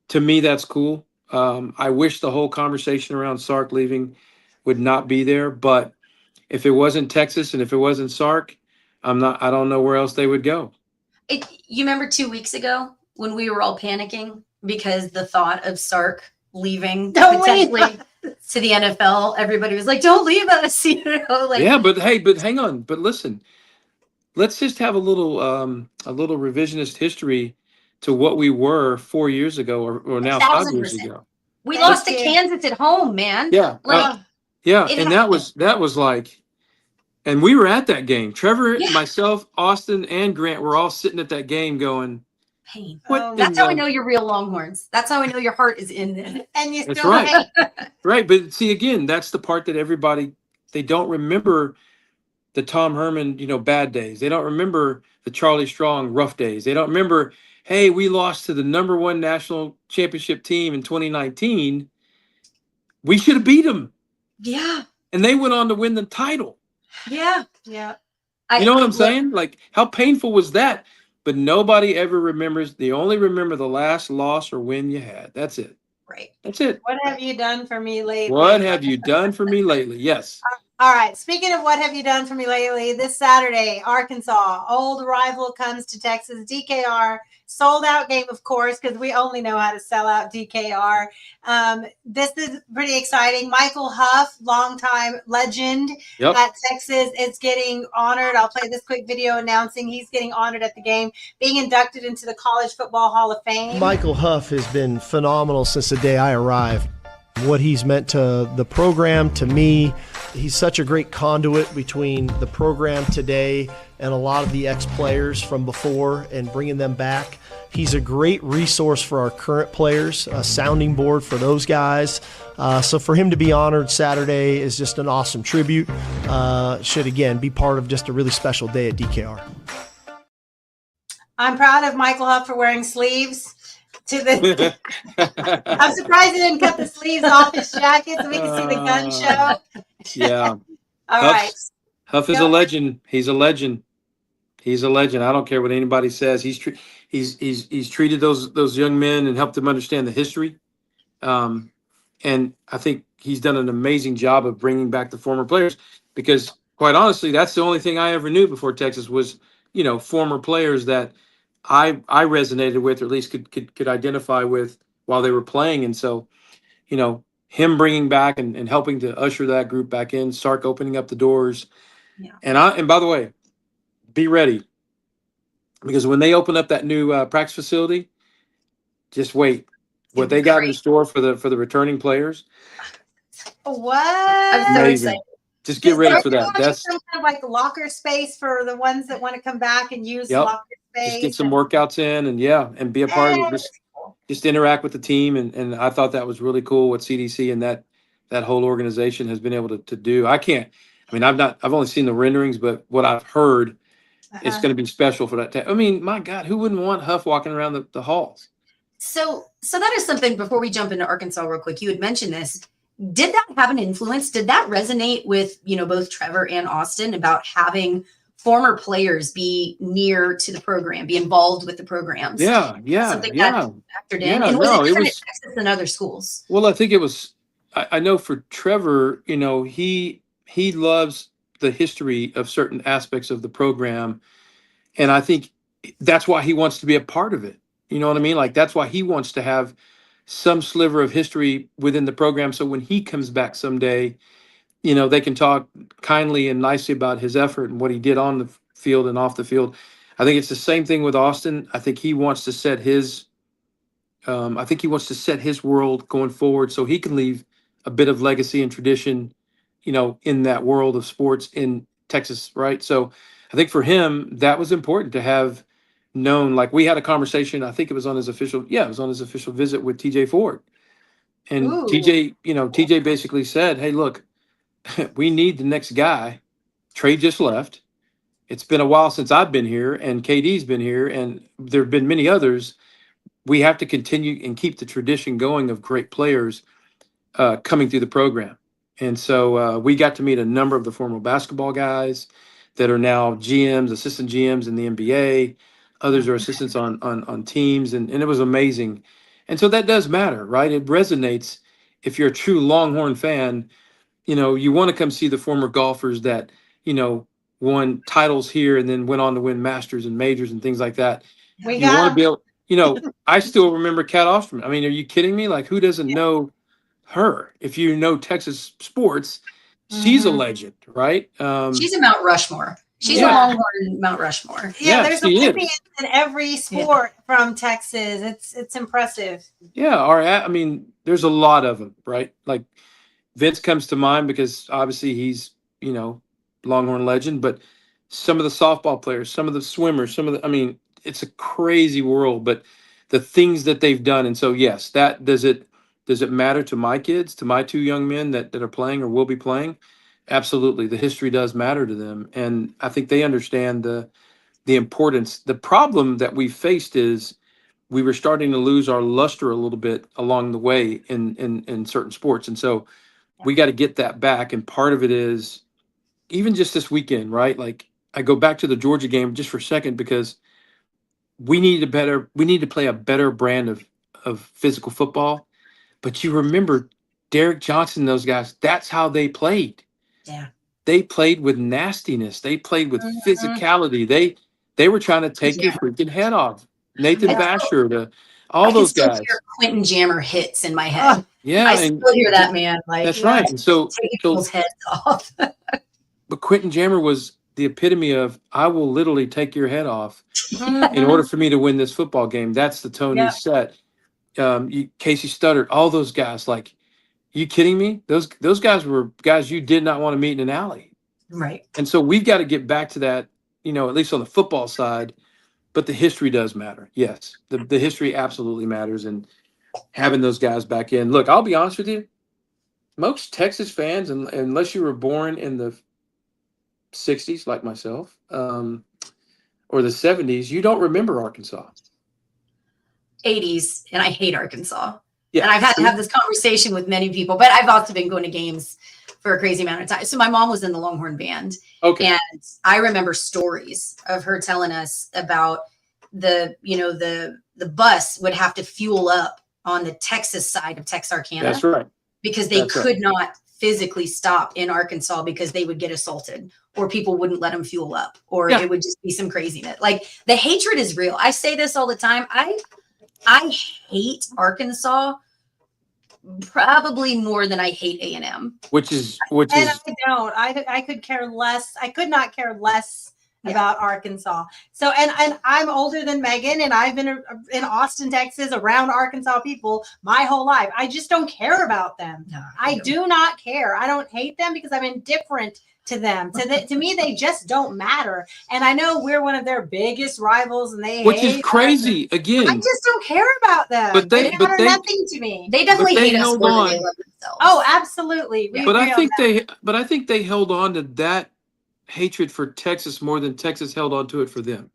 to me, that's cool. I wish the whole conversation around Sark leaving would not be there, but if it wasn't Texas and if it wasn't Sark, I don't know where else they would go. You remember 2 weeks ago when we were all panicking because the thought of Sark leaving potentially to the NFL, everybody was like, "Don't leave us," Yeah, but hey, but hang on, but listen, let's just have a little revisionist history to what we were 4 years ago, or now 5 years 1,000%. ago. We lost to Kansas at home, man. Yeah, yeah, it and that was like, and we were at that game. Trevor, myself, Austin, and Grant were all sitting at that game going, pain. What That's how we know you're real Longhorns. That's how we know your heart is in it. And you That's still right. Right, but see, again, that's the part that everybody, they don't remember the Tom Herman, bad days. They don't remember the Charlie Strong rough days. They don't remember, hey, we lost to the #1 national championship team in 2019. We should have beat them. Yeah. And they went on to win the title. Yeah. Yeah. You know what I'm saying? Like, how painful was that? But nobody ever remembers. They only remember the last loss or win you had. That's it. Right. That's it. What have you done for me lately? What have you done for me lately? Yes. All right. Speaking of what have you done for me lately, this Saturday, Arkansas, old rival comes to Texas. DKR, sold out game, of course, because we only know how to sell out DKR. This is pretty exciting. Michael Huff, longtime legend at Texas, is getting honored. I'll play this quick video announcing he's getting honored at the game, being inducted into the College Football Hall of Fame. Michael Huff has been phenomenal since the day I arrived. What he's meant to the program, to me, he's such a great conduit between the program today and a lot of the ex-players from before and bringing them back. He's a great resource for our current players, a sounding board for those guys. So for him to be honored Saturday is just an awesome tribute. Should, again, be part of just a really special day at DKR. I'm proud of Michael Huff for wearing sleeves. I'm surprised he didn't cut the sleeves off his jacket so we can see the gun show. Yeah. All right. Huff is a legend. He's a legend. He's a legend. I don't care what anybody says. He's treated those young men and helped them understand the history. And I think he's done an amazing job of bringing back the former players because, quite honestly, that's the only thing I ever knew before Texas was, former players that I resonated with, or at least could identify with while they were playing. And so, him bringing back and helping to usher that group back in, Sark opening up the doors. Yeah. And by the way, be ready, because when they open up that new practice facility, just wait. What they got in store for the returning players. What? I'm so excited. Just get ready for that. That's some kind of like locker space for the ones that want to come back and use locker space. Just get some workouts in and be a part of it. Just interact with the team. And I thought that was really cool what CDC and that whole organization has been able to do. I've only seen the renderings, but what I've heard, it's going to be special for that. My God, who wouldn't want Huff walking around the halls? So that is something, before we jump into Arkansas real quick, you had mentioned this. Did that have an influence? Did that resonate with, both Trevor and Austin about having former players be near to the program, be involved with the programs? Yeah. Something that factored in. And was it different at Texas than other schools? Well, I think it was, I know for Trevor, he loves the history of certain aspects of the program. And I think that's why he wants to be a part of it. You know what I mean? Like, that's why he wants to have some sliver of history within the program. So when he comes back someday, they can talk kindly and nicely about his effort and what he did on the field and off the field. I think it's the same thing with Austin. I think he wants to set his world going forward so he can leave a bit of legacy and tradition, in that world of sports in Texas, right? So I think for him, that was important to have known. Like we had a conversation, I think it was on his official, it was on his official visit with TJ Ford. And Ooh. TJ basically said, hey, look, we need the next guy. Trey just left. It's been a while since I've been here, and KD's been here, and there have been many others. We have to continue and keep the tradition going of great players coming through the program. And so we got to meet a number of the former basketball guys that are now GMs, assistant GMs in the NBA. Others are assistants on teams, and it was amazing. And so that does matter, right? It resonates. If you're a true Longhorn fan, you want to come see the former golfers that, won titles here and then went on to win masters and majors and things like that. We You want to got be able, I still remember Kat Osterman. I mean, are you kidding me? Like, who doesn't know her? If you know Texas sports, she's a legend, right? She's a Mount Rushmore. She's a Yeah. Longhorn Mount Rushmore. Yeah, Yeah, there's she is. Olympians in every sport from Texas. It's impressive. Yeah, I mean, there's a lot of them, right? Like Vince comes to mind because obviously he's, Longhorn legend, but some of the softball players, some of the swimmers, I mean, it's a crazy world, but the things that they've done. And so, yes, does it matter to my kids, to my two young men that are playing or will be playing? Absolutely. The history does matter to them. And I think they understand the importance. The problem that we faced is we were starting to lose our luster a little bit along the way in certain sports. And so we got to get that back. And part of it is even just this weekend, right? Like I go back to the Georgia game just for a second because we need to play a better brand of physical football. But you remember Derek Johnson, those guys, that's how they played. Yeah. They played with nastiness. They played with physicality. They were trying to take your freaking head off. Nathan Vasher, all those I can guys. still hear Quentin Jammer hits in my head. Yeah, I still hear that man. Like that's right. And so taking people's heads off. but Quentin Jammer was the epitome of I will literally take your head off in order for me to win this football game. That's the tone he set. Casey Studdard, all those guys, like, you kidding me? Those guys were guys you did not want to meet in an alley. Right. And so we've got to get back to that, at least on the football side. But the history does matter. Yes, the history absolutely matters. And having those guys back in. Look, I'll be honest with you. Most Texas fans, unless you were born in the 60s like myself, or the 70s, you don't remember Arkansas. 80s, and I hate Arkansas. Yeah. And I've had to have this conversation with many people, but I've also been going to games for a crazy amount of time. So my mom was in the Longhorn band. Okay. And I remember stories of her telling us about the bus would have to fuel up on the Texas side of Texarkana. That's right. Because they could not physically stop in Arkansas because they would get assaulted or people wouldn't let them fuel up or it would just be some craziness. Like the hatred is real. I say this all the time. I hate Arkansas probably more than I hate A&M. Which is I don't. I could care less. I could not care less about Arkansas. So and I'm older than Megan, and I've been in Austin, Texas, around Arkansas people my whole life. I just don't care about them. No, I do not care. I don't hate them because I'm indifferent to them. To me, they just don't matter. And I know we're one of their biggest rivals, and which is crazy. Again, I just don't care about them. But they matter nothing to me. They definitely they hate us held more than on. they love themselves. Oh, absolutely. We But I agree on think that. I think they held on to that hatred for Texas more than Texas held on to it for them.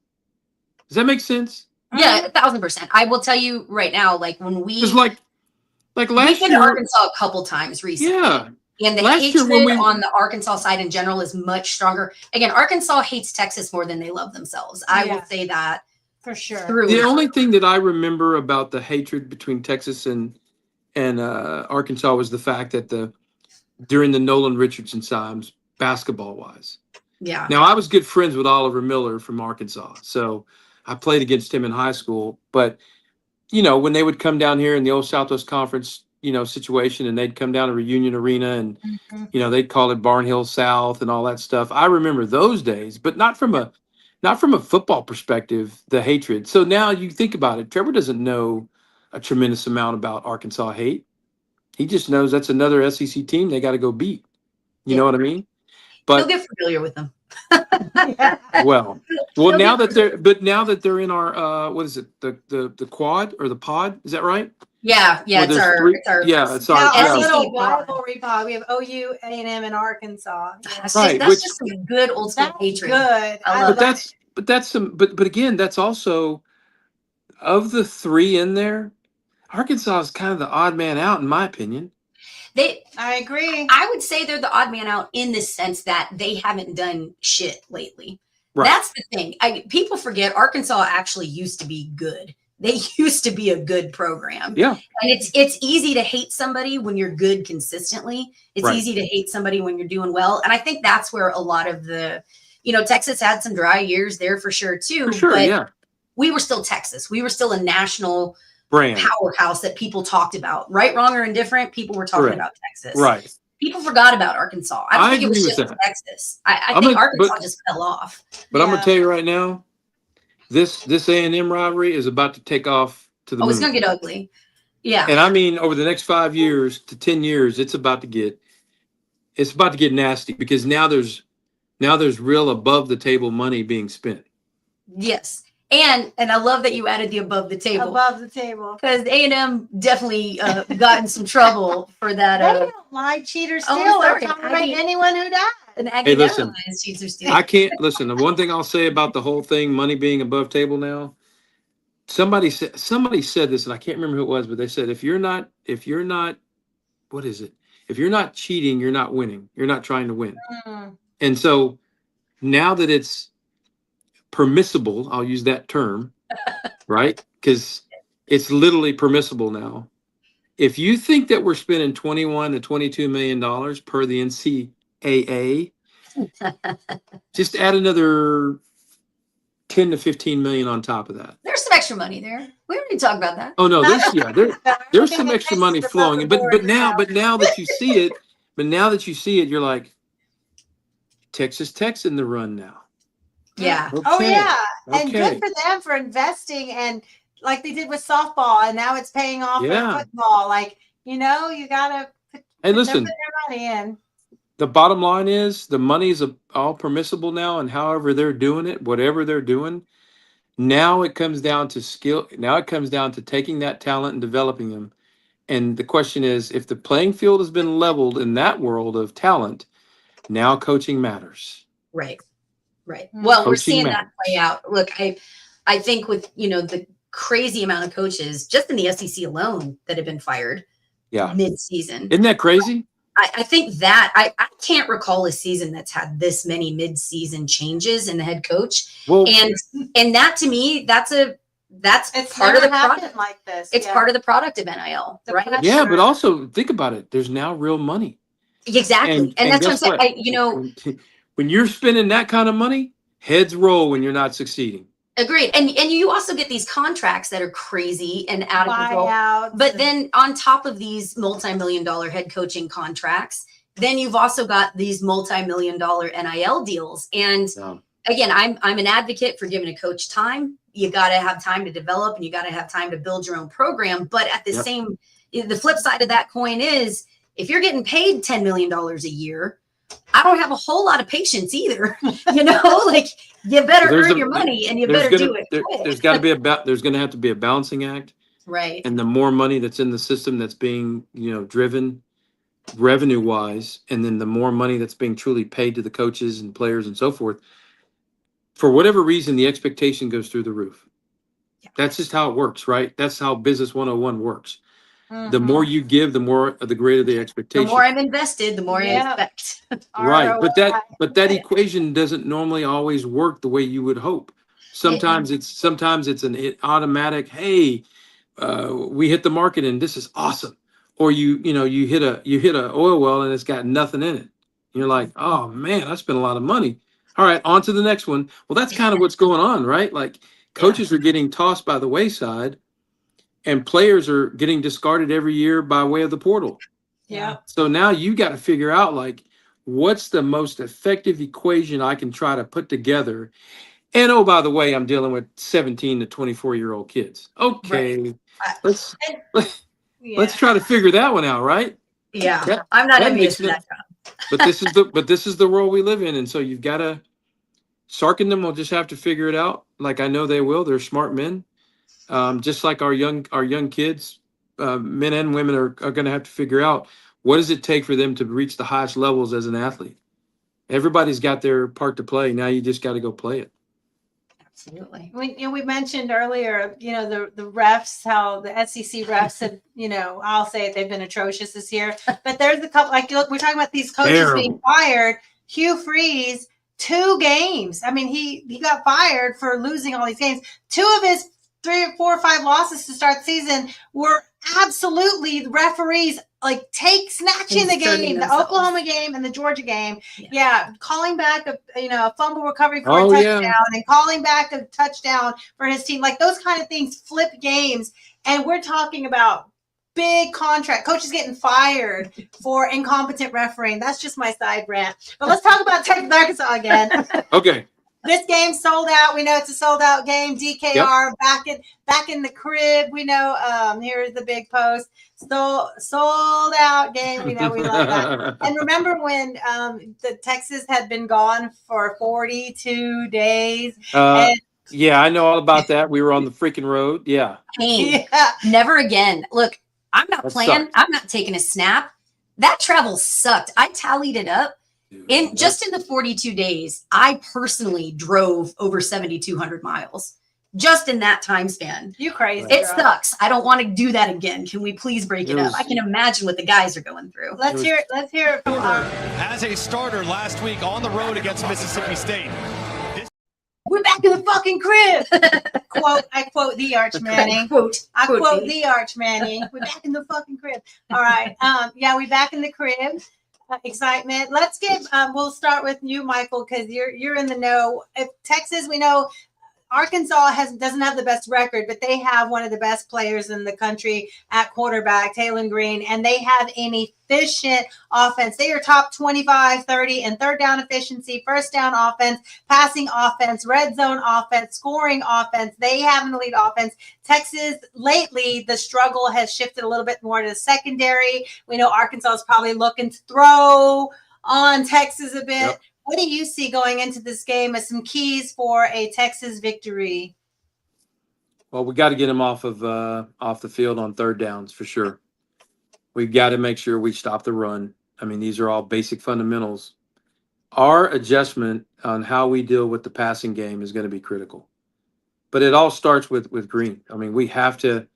Does that make sense? Yeah, 1,000%. I will tell you right now, like when Because like we've last been to year, Arkansas a couple times recently. yeah. And the Last year hatred when we- on the Arkansas side in general is much stronger. Again, Arkansas hates Texas more than they love themselves. I will say that for sure. through. The only thing that I remember about the hatred between Texas and Arkansas was the fact that during the Nolan Richardson times, basketball wise. Yeah. Now I was good friends with Oliver Miller from Arkansas, so I played against him in high school. But when they would come down here in the old Southwest Conference, situation, and they'd come down to Reunion Arena, and they'd call it Barnhill South and all that stuff. I remember those days, but not from a football perspective, the hatred. So now you think about it, Trevor doesn't know a tremendous amount about Arkansas hate. He just knows that's another SEC team they got to go beat. You know what I mean? You'll But get familiar with them. well, You'll now get- that they're in our what is it, the quad or the pod? Is that right? Yeah, Where it's there's our, three- it's our, yeah, it's Now, our our SEC little pod. rivalry pod. We have OU, A&M, and Arkansas. Yeah. that's Right, just, which- just some good old school That's hatred. good. I I love love it. but again, that's also of the three in there. Arkansas is kind of the odd man out, in my opinion. I agree. I would say they're the odd man out in the sense that they haven't done shit lately. Right. That's the thing. People forget Arkansas actually used to be good. They used to be a good program. Yeah. And it's easy to hate somebody when you're good consistently. It's Right. easy to hate somebody when you're doing well. And I think that's where a lot of Texas had some dry years there for sure too. For sure, but yeah. we were still Texas. We were still a national Brand. powerhouse that people talked about. Right, wrong, or indifferent, people were talking Correct. about Texas. Right. People forgot about Arkansas. I don't I think it was agree with just that. Texas. I I'm think a- Arkansas but- just fell off. But I'm Yeah. gonna tell you right now, this A&M rivalry is about to take off to the Oh, moon. it's gonna get ugly. Yeah. And I mean, over the next 5 years to 10 years, it's about to get nasty, because now there's real above the table money being spent. Yes. And I love that you added the above the table. Above the table. Because A&M definitely got in some trouble for that. They don't lie, cheat, or steal, Oh, or sorry. tolerate anyone who does. An Aggie Hey, never listen. lies, cheats, or steals. I can't listen. The one thing I'll say about the whole thing, money being above table now, somebody said this, and I can't remember who it was, but they said if you're not, what is it? If you're not cheating, you're not winning. You're not trying to win. Mm. And so now that it's permissible, I'll use that term, right? Because it's literally permissible now. If you think that we're spending $21 to $22 million per the NCAA, just add another 10 to 15 million on top of that. There's some extra money there. We already talked about that. Oh no, there's some Okay, extra money Texas flowing in, above the but board now that you see it, you're like, Texas Tech's in the run now. Yeah. Oh Okay, yeah, and okay. good for them for investing, and like they did with softball, and now it's paying off Yeah. with football. Like you gotta Hey, they're listen, putting their money in. the bottom line is the money's all permissible now, and however they're doing it, whatever they're doing, now it comes down to skill. Now it comes down to taking that talent and developing them. And the question is, if the playing field has been leveled in that world of talent, now coaching matters. Right. Right. Mm. Well, we're Coaching seeing matters. that play out. Look, I think with the crazy amount of coaches just in the SEC alone that have been fired Yeah. mid-season. Isn't that crazy? I think that I can't recall a season that's had this many mid-season changes in the head coach. Well, And that to me, that's It's part of never the happened product. like this. It's yeah. part of the product of NIL, The right? product. yeah, but also think about it. There's now real money. Exactly. And that's what I'm guess saying. When you're spending that kind of money, heads roll when you're not succeeding. Agreed. And you also get these contracts that are crazy and out of control. Buyouts. But and- then on top of these multi-million-dollar head coaching contracts, then you've also got these multi-million-dollar NIL deals. And Yeah. again, I'm an advocate for giving a coach time. You got to have time to develop, and you got to have time to build your own program. But at the Yep. the flip side of that coin is if you're getting paid $10 million a year, I don't have a whole lot of patience either. Like you better There's earn a- your money and you There's better gonna- do it. there- quick. there's going to have to be a balancing act. Right. And the more money that's in the system that's being, driven revenue wise, and then the more money that's being truly paid to the coaches and players and so forth, for whatever reason, the expectation goes through the roof. Yeah. That's just how it works, right? That's how Business 101 works. The Mhm. more you give, the greater the The expectation. more I'm invested, the more I Yeah. expect. Right, but ROI. that equation doesn't normally always work the way you would hope. Sometimes it's an automatic, hey, we hit the market and this is awesome. Or you hit a oil well and it's got nothing in it. You're like, oh man, I spent a lot of money. All right, on to the next one. Well, that's kind of what's going on, right? Like coaches are getting tossed by the wayside, and players are getting discarded every year by way of the portal. Yeah. So now you got to figure out like what's the most effective equation I can try to put together. And oh, by the way, I'm dealing with 17 to 24-year-old kids. Okay, let's Yeah. try to figure that one out, right? Yeah. That- I'm not that envious makes of that job. But this is the world we live in, and so you've got to. Sark and them will just have to figure it out. Like I know they will. They're smart men, just like our young kids, men and women are going to have to figure out what does it take for them to reach the highest levels as an athlete. Everybody's got their part to play. Now you just got to go play it. Absolutely. We mentioned earlier, the refs, how the SEC refs have, I'll say it, they've been atrocious this year. But there's a couple, like, look, we're talking about these coaches being fired. Hugh Freeze, 2 games. I mean, he got fired for losing all these games. 2 of his 3 or 4 or 5 losses to start the season were absolutely the referees snatching the game, the Oklahoma game and the Georgia game. Yeah, calling back a fumble recovery for a touchdown and calling back a touchdown for his team. Like those kind of things flip games. And we're talking about big contract coaches getting fired for incompetent refereeing. That's just my side rant. But let's talk about Texas Arkansas again. Okay. This game sold out. We know it's a sold out game. DKR back in the crib. We know here's the big post. Sold out game. We know we love that. And remember when the Texas had been gone for 42 days? Yeah, I know all about that. We were on the freaking road. Yeah. Pain. Never again. Look, I'm not playing. I'm not taking a snap. That travel sucked. I tallied it up. In the 42 days, I personally drove over 7,200 miles just in that time span. You crazy. It sucks. I don't want to do that again. Can we please break it up? I can imagine what the guys are going through. Let's hear it from as a starter last week on the road against Mississippi State. We're back in the fucking crib. I quote the Arch Manning. I quote the Arch Manning. We're back in the fucking crib. All right. We back in the crib. Excitement. Let's we'll start with you, Michael, because you're in the know. If Texas, we know Arkansas doesn't have the best record, but they have one of the best players in the country at quarterback, Taylor Green, and they have an efficient offense. They are top 25, 30 in third down efficiency, first down offense, passing offense, red zone offense, scoring offense. They have an elite offense. Texas, lately, the struggle has shifted a little bit more to the secondary. We know Arkansas is probably looking to throw on Texas a bit. Yep. What do you see going into this game as some keys for a Texas victory? Well, we got to get them off the field on third downs for sure. We've got to make sure we stop the run. I mean, these are all basic fundamentals. Our adjustment on how we deal with the passing game is going to be critical. But it all starts with Green. I mean, we have to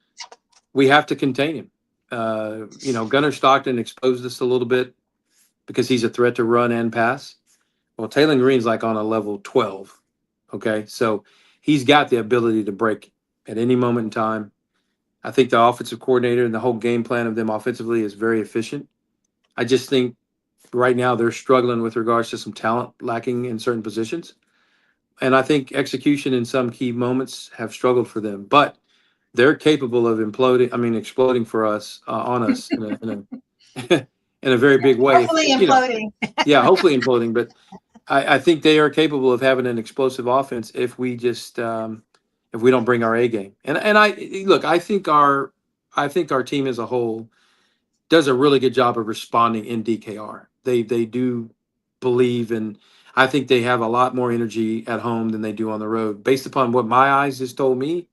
contain him. Gunnar Stockton exposed us a little bit because he's a threat to run and pass. Well, Taylor Green's like on a level 12. Okay. So he's got the ability to break at any moment in time. I think the offensive coordinator and the whole game plan of them offensively is very efficient. I just think right now they're struggling with regards to some talent lacking in certain positions. And I think execution in some key moments have struggled for them, but they're capable of exploding for us, on us in a very big way. Hopefully imploding. Hopefully imploding. But I think they are capable of having an explosive offense if we just if we don't bring our A game. And I think our team as a whole does a really good job of responding in DKR. They do believe, and I think they have a lot more energy at home than they do on the road, based upon what my eyes has told me,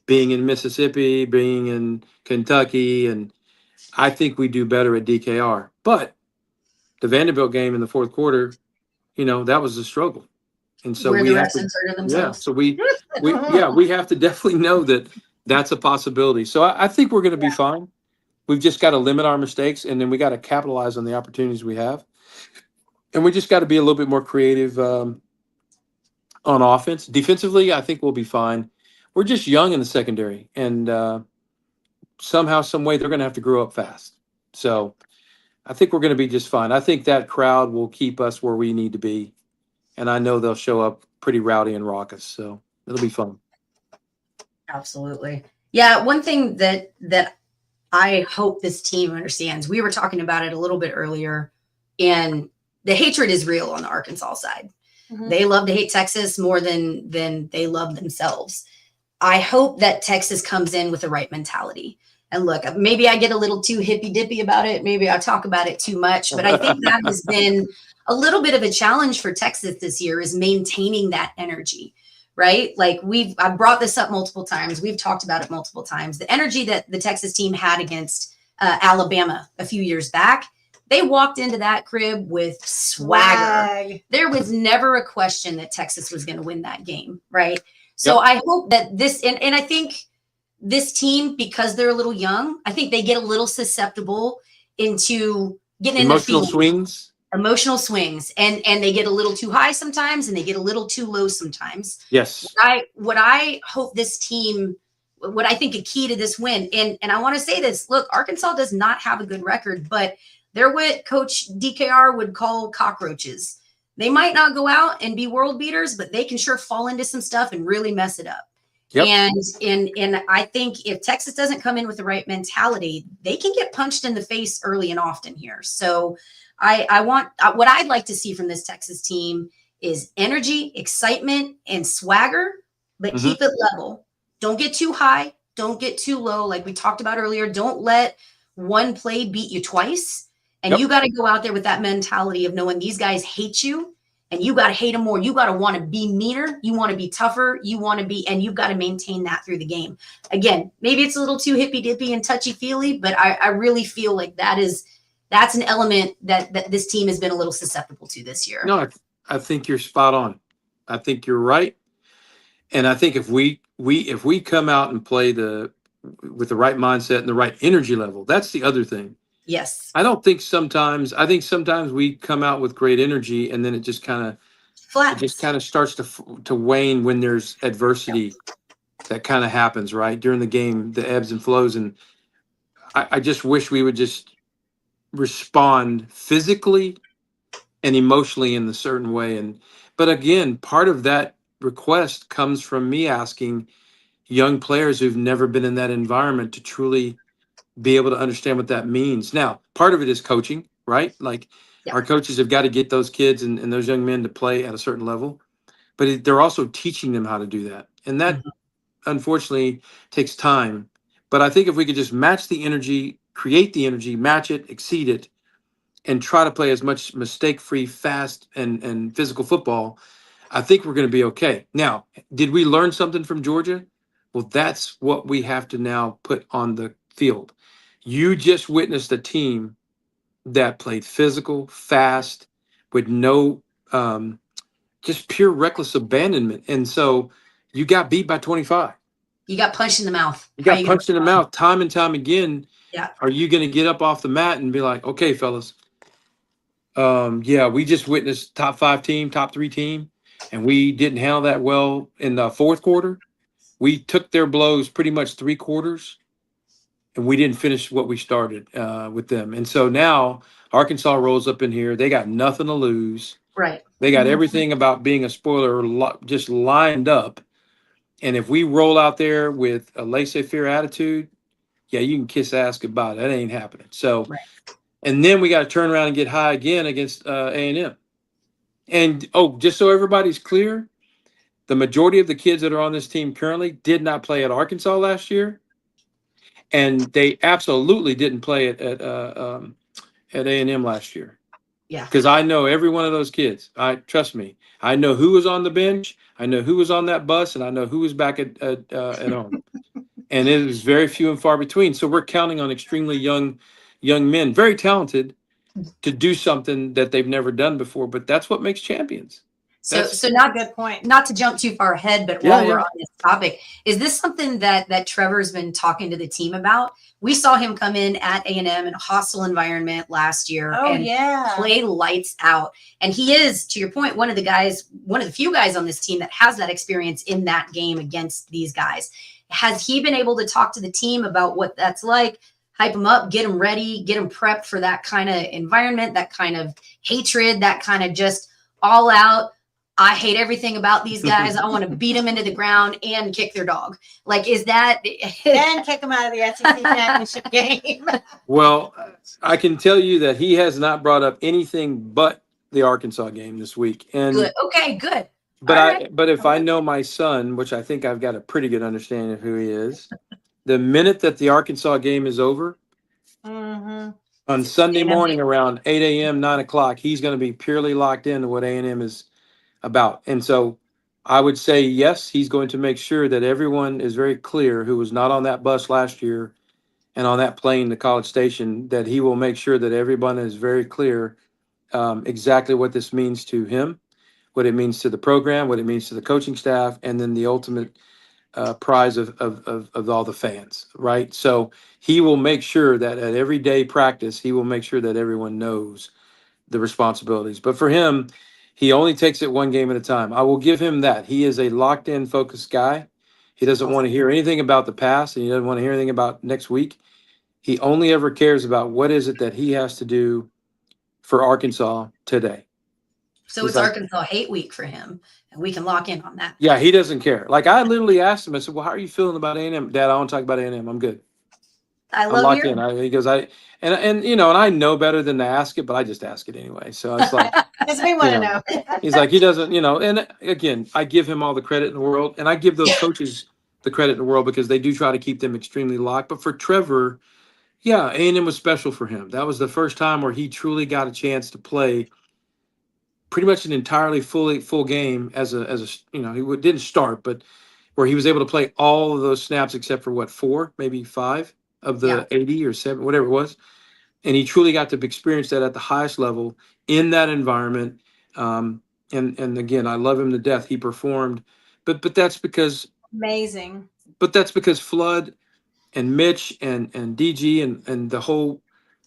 being in Mississippi, being in Kentucky, and I think we do better at DKR. But the Vanderbilt game in the fourth quarter, that was a struggle. And so we have to, so we have to definitely know that that's a possibility. So I think we're going to be fine. We've just got to limit our mistakes, and then we got to capitalize on the opportunities we have. And we just got to be a little bit more creative on offense. Defensively, I think we'll be fine. We're just young in the secondary, and somehow, some way, they're going to have to grow up fast. So I think we're going to be just fine. I think that crowd will keep us where we need to be, and I know they'll show up pretty rowdy and raucous. So it'll be fun. Absolutely. Yeah, one thing that I hope this team understands, we were talking about it a little bit earlier, and the hatred is real on the Arkansas side. Mm-hmm. They love to hate Texas more than they love themselves. I hope that Texas comes in with the right mentality. And look, maybe I get a little too hippy dippy about it. Maybe I talk about it too much, but I think that has been a little bit of a challenge for Texas this year, is maintaining that energy, right? Like I've brought this up multiple times. We've talked about it multiple times. The energy that the Texas team had against Alabama a few years back, they walked into that crib with swagger. There was never a question that Texas was going to win that game, right? So I hope that this, and I think this team, because they're a little young, I think they get a little susceptible into getting in Emotional the field. Emotional swings, and they get a little too high sometimes, and they get a little too low sometimes. Yes. What I hope this team, what I think a key to this win, and I want to say this, look, Arkansas does not have a good record, but they're what Coach DKR would call cockroaches. They might not go out and be world beaters, but they can sure fall into some stuff and really mess it up. Yep. And I think if Texas doesn't come in with the right mentality, they can get punched in the face early and often here. So I want, what I'd like to see from this Texas team is energy, excitement, and swagger, but keep it level. Don't get too high. Don't get too low. Like we talked about earlier, don't let one play beat you twice. And you got to go out there with that mentality of knowing these guys hate you, and you got to hate them more. You got to want to be meaner. You want to be tougher. You want to be, and you've got to maintain that through the game. Again, maybe it's a little too hippy dippy and touchy feely, but I really feel like that's an element that this team has been a little susceptible to this year. No, I think you're spot on. I think you're right. And I think if we come out and play with the right mindset and the right energy level, that's the other thing. Yes. I think sometimes we come out with great energy, and then it just kind of starts to wane when there's adversity that kind of happens, right? During the game, the ebbs and flows. And I just wish we would just respond physically and emotionally in a certain way. But again, part of that request comes from me asking young players who've never been in that environment to truly be able to understand what that means. Now, part of it is coaching, right? Like our coaches have got to get those kids and those young men to play at a certain level, but they're also teaching them how to do that. And that unfortunately takes time. But I think if we could just match the energy, create the energy, match it, exceed it, and try to play as much mistake-free, fast, and physical football, I think we're going to be okay. Now, did we learn something from Georgia? Well, that's what we have to now put on the field. You just witnessed a team that played physical, fast, with no just pure reckless abandonment. And so you got beat by 25. You got punched in the mouth. You got punched in the mouth time and time again. Yeah. Are you going to get up off the mat and be like, okay, fellas, we just witnessed top 5 team, top 3 team, and we didn't handle that well in the fourth quarter. We took their blows pretty much 3 quarters, and we didn't finish what we started with them. And so now Arkansas rolls up in here. They got nothing to lose. Right. They got everything about being a spoiler just lined up. And if we roll out there with a laissez-faire attitude, you can kiss ass goodbye. That ain't happening. So, and then we got to turn around and get high again against A&M. And, just so everybody's clear, the majority of the kids that are on this team currently did not play at Arkansas last year. And they absolutely didn't play at A&M last year. Yeah. Because I know every one of those kids. Trust me. I know who was on the bench. I know who was on that bus, and I know who was back at home. And it is very few and far between. So we're counting on extremely young men, very talented, to do something that they've never done before. But that's what makes champions. So not a good point. Not to jump too far ahead, but while we're on this topic, is this something that Trevor's been talking to the team about? We saw him come in at A&M in a hostile environment last year and play lights out. And he is, to your point, one of the few guys on this team that has that experience in that game against these guys. Has he been able to talk to the team about what that's like? Hype them up, get them ready, get them prepped for that kind of environment, that kind of hatred, that kind of just all out. I hate everything about these guys. I want to beat them into the ground and kick their dog. Like, is that and kick them out of the SEC championship game? Well, I can tell you that he has not brought up anything but the Arkansas game this week. And good. Okay, good. But if I know my son, which I think I've got a pretty good understanding of who he is, the minute that the Arkansas game is over, Mm-hmm. on Sunday A&M. morning around 8 a.m., 9 o'clock, he's going to be purely locked into what A&M is about. And so I would say, yes, he's going to make sure that everyone is very clear who was not on that bus last year and on that plane to College Station, that he will make sure that everyone is very clear exactly what this means to him, what it means to the program, what it means to the coaching staff, and then the ultimate prize of all the fans, right? So he will make sure that at every day practice, he will make sure that everyone knows the responsibilities. But for him, he only takes it one game at a time. I will give him that. He is a locked in, focused guy. He doesn't want to hear anything about the past, and he doesn't want to hear anything about next week. He only ever cares about what is it that he has to do for Arkansas today. So He's it's like, Arkansas hate week for him, and we can lock in on that. yeah, he doesn't care. Like, I literally asked him, I said, well, how are you feeling about A&M? Dad, I don't talk about A&M. I'm good. I I'm love locked you. in. He goes, and you know, and I know better than to ask it, but I just ask it anyway. So it's like, Because we want to you know. he's like, he doesn't, you know, and again, I give him all the credit in the world, and I give those coaches the credit in the world because they do try to keep them extremely locked. But for Trevor, yeah, A&M was special for him. That was the first time where he truly got a chance to play pretty much an entirely full game as a you know, didn't start, but where he was able to play all of those snaps except for what, 4, maybe 5 of the 80 or 7, whatever it was. And he truly got to experience that at the highest level in that environment. And again, I love him to death. He performed, but that's because Amazing. Flood and Mitch and DG and the whole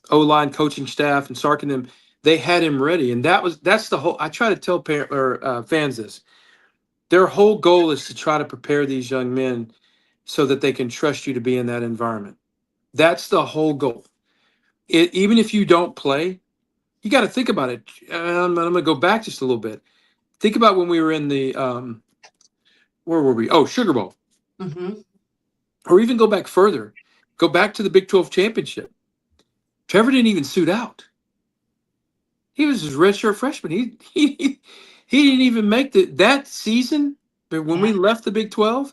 O-line coaching staff and Sark and them, they had him ready. And that's the whole. I try to tell fans this. Their whole goal is to try to prepare these young men so that they can trust you to be in that environment. That's the whole goal. Even if you don't play, you got to think about it. I'm going to go back just a little bit. Think about when we were in the where were we? Oh, Sugar Bowl. Mm-hmm. Or even go back further. Go back to the Big 12 championship. Trevor didn't even suit out. He was his redshirt freshman. He didn't even make that season. But when we left the Big 12,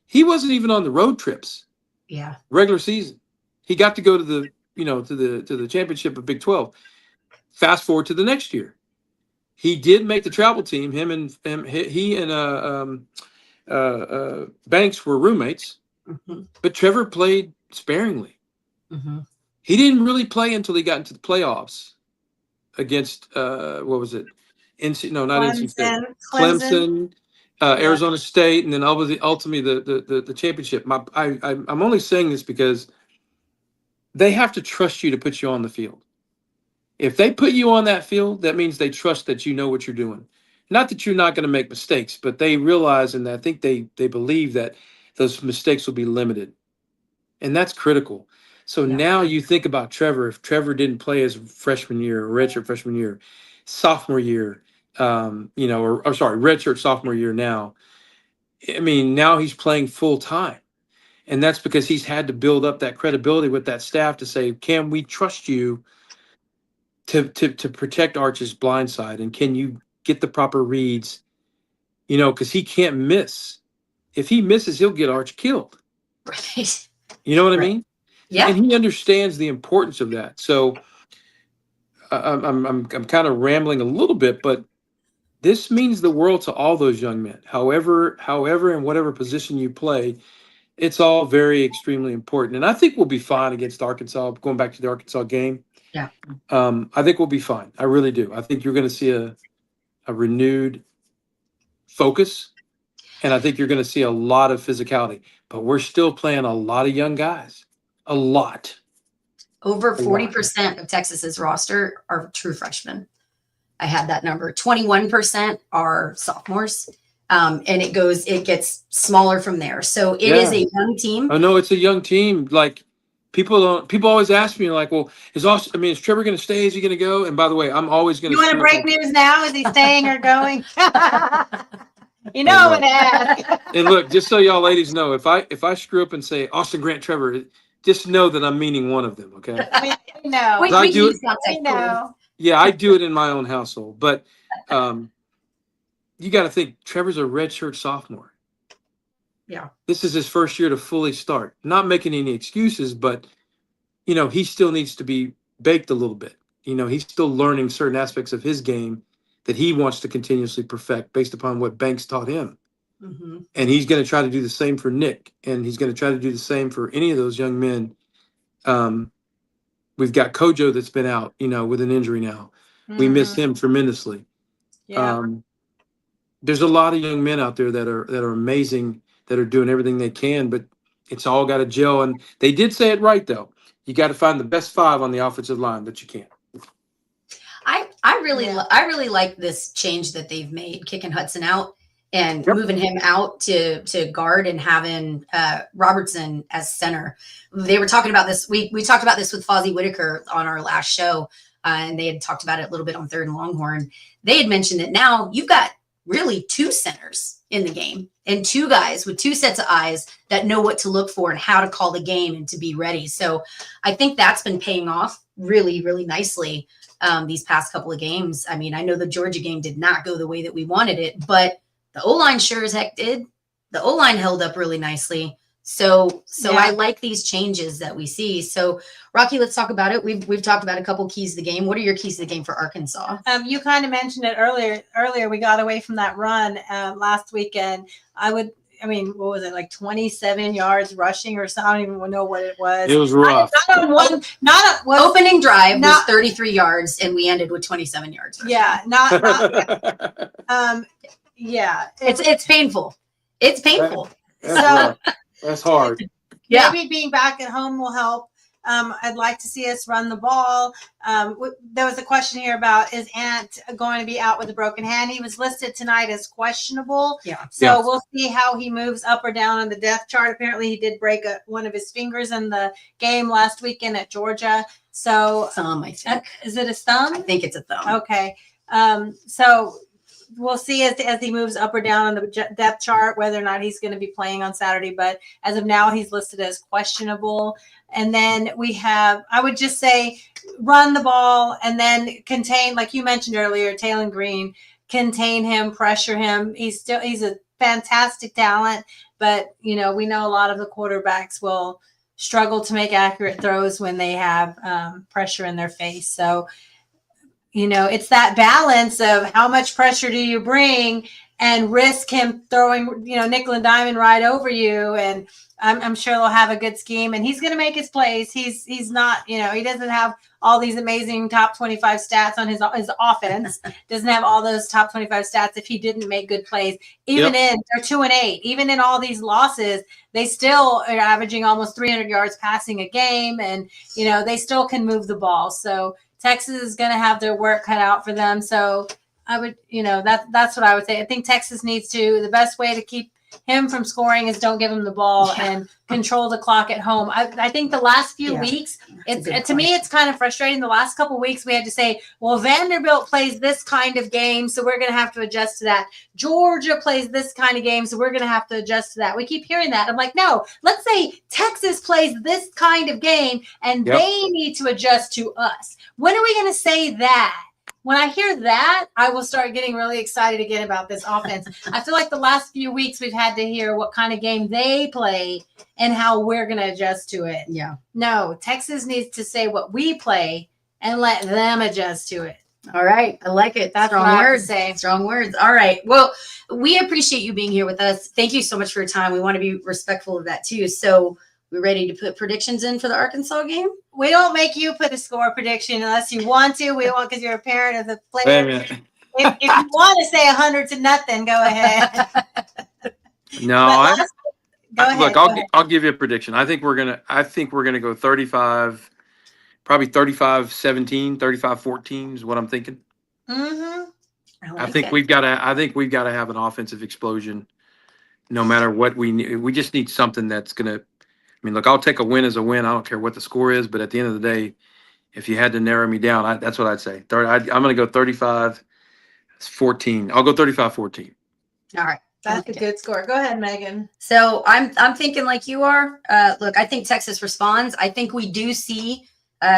he wasn't even on the road trips. Yeah. Regular season. He got to go to the to the championship of Big 12. Fast forward to the next year. He did make the travel team. He and Banks were roommates, but Trevor played sparingly. Mm-hmm. He didn't really play until he got into the playoffs against what was it? Not NC State. Clemson, Arizona State, and then ultimately the championship. I'm only saying this because they have to trust you to put you on the field. If they put you on that field, that means they trust that you know what you're doing. Not that you're not going to make mistakes, but they realize, and I think they believe that those mistakes will be limited. And that's critical. So now you think about Trevor. If Trevor didn't play his freshman year, or redshirt freshman year, sophomore year, redshirt sophomore year now, I mean, now he's playing full time. And that's because he's had to build up that credibility with that staff to say, can we trust you to protect Arch's blind side? And can you get the proper reads? You know, because he can't miss. If he misses, he'll get Arch killed. Right. You know what I mean? Yeah. And he understands the importance of that. So I'm kind of rambling a little bit, but this means the world to all those young men. However, in whatever position you play, it's all very extremely important. And I think we'll be fine against Arkansas. Going back to the Arkansas game, Yeah. I think we'll be fine. I really do. I think you're going to see a renewed focus, and I think you're going to see a lot of physicality. But we're still playing a lot of young guys. A lot. Over 40% of Texas's roster are true freshmen. I had that number. 21% are sophomores. And it gets smaller from there. So it is a young team. Oh no, it's a young team. Like people always ask me, like, well, is Trevor going to stay? Is he going to go? And by the way, I'm always going to. You want to break news now? Is he staying or going? You know I'm going to ask. And look, just so y'all ladies know, if I screw up and say Austin Grant Trevor, just know that I'm meaning one of them. Okay. We know. We know. Yeah, I do it in my own household, but you got to think Trevor's a redshirt sophomore. Yeah. This is his first year to fully start. Not making any excuses, but he still needs to be baked a little bit. He's still learning certain aspects of his game that he wants to continuously perfect based upon what Banks taught him. Mm-hmm. And he's going to try to do the same for Nick, and he's going to try to do the same for any of those young men. We've got Kojo that's been out, with an injury now. We miss him tremendously. Yeah. There's a lot of young men out there that are amazing, that are doing everything they can, but it's all got to gel. And they did say it right, though. You got to find the best 5 on the offensive line that you can. I really like this change that they've made, kicking Hudson out and moving him out to guard and having Robertson as center. They were talking about this. We talked about this with Fozzie Whitaker on our last show, and they had talked about it a little bit on Third and Longhorn. They had mentioned that now you've got really 2 centers in the game and 2 guys with 2 sets of eyes that know what to look for and how to call the game and to be ready. So I think that's been paying off really, really nicely these past couple of games. I mean, I know the Georgia game did not go the way that we wanted it, but the O-line sure as heck did. The O-line held up really nicely. So I like these changes that we see. So Rocky, let's talk about it. We've talked about a couple keys to the game. What are your keys to the game for Arkansas? You kind of mentioned it earlier. We got away from that run last weekend. What was it, like 27 yards rushing or something? I don't even know what it was. It was rough. Opening drive was 33 yards, and we ended with 27 yards. Rushing. Yeah, yeah. It's painful. It's painful. That's hard. Yeah. Maybe being back at home will help. I'd like to see us run the ball. There was a question here about, is Ant going to be out with a broken hand? He was listed tonight as questionable. Yeah. So we'll see how he moves up or down on the depth chart. Apparently he did break one of his fingers in the game last weekend at Georgia. So thumb, I think. Is it a thumb? I think it's a thumb. Okay. So we'll see as he moves up or down on the depth chart whether or not he's going to be playing on Saturday. But as of now, he's listed as questionable. And then I would just say, run the ball and then contain, like you mentioned earlier, Taylor Green, contain him, pressure him. He's a fantastic talent, but we know a lot of the quarterbacks will struggle to make accurate throws when they have pressure in their face. So, it's that balance of how much pressure do you bring and risk him throwing, nickel and diamond right over you. And I'm sure they'll have a good scheme, and he's going to make his plays. He's not, he doesn't have all these amazing top 25 stats on his offense. Doesn't have all those top 25 stats if he didn't make good plays. They're 2-8. Even in all these losses, they still are averaging almost 300 yards passing a game, and they still can move the ball. So Texas is going to have their work cut out for them. So I would, that's what I would say. I think Texas needs to. The best way to keep him from scoring is don't give him the ball and control the clock at home. I think the last few weeks, to me, it's kind of frustrating. The last couple of weeks, we had to say, well, Vanderbilt plays this kind of game, so we're going to have to adjust to that. Georgia plays this kind of game, so we're going to have to adjust to that. We keep hearing that. I'm like, no, let's say Texas plays this kind of game, and they need to adjust to us. When are we going to say that? When I hear that, I will start getting really excited again about this offense. I feel like the last few weeks we've had to hear what kind of game they play and how we're going to adjust to it. Yeah. No, Texas needs to say what we play and let them adjust to it. All right. I like it. That's strong what I have to words. say. Strong words. All right. Well, we appreciate you being here with us. Thank you so much for your time. We want to be respectful of that too. So we're ready to put predictions in for the Arkansas game? We don't make you put a score prediction unless you want to. We won't, because you're a parent of the player. If you want to say 100-0, go ahead. No, Look, I'll give you a prediction. I think we're gonna go 35, probably 35-17, 35-14 is what I'm thinking. Mm-hmm. I think we've got to have an offensive explosion, no matter what we need. We just need something that's gonna. I mean, look, I'll take a win as a win. I don't care what the score is, but at the end of the day, if you had to narrow me down, that's what I'd say. I'm going to go 35-14. I'll go 35-14. All right. That's a good score. Go ahead, Megan. So I'm thinking like you are. Look, I think Texas responds. I think we do see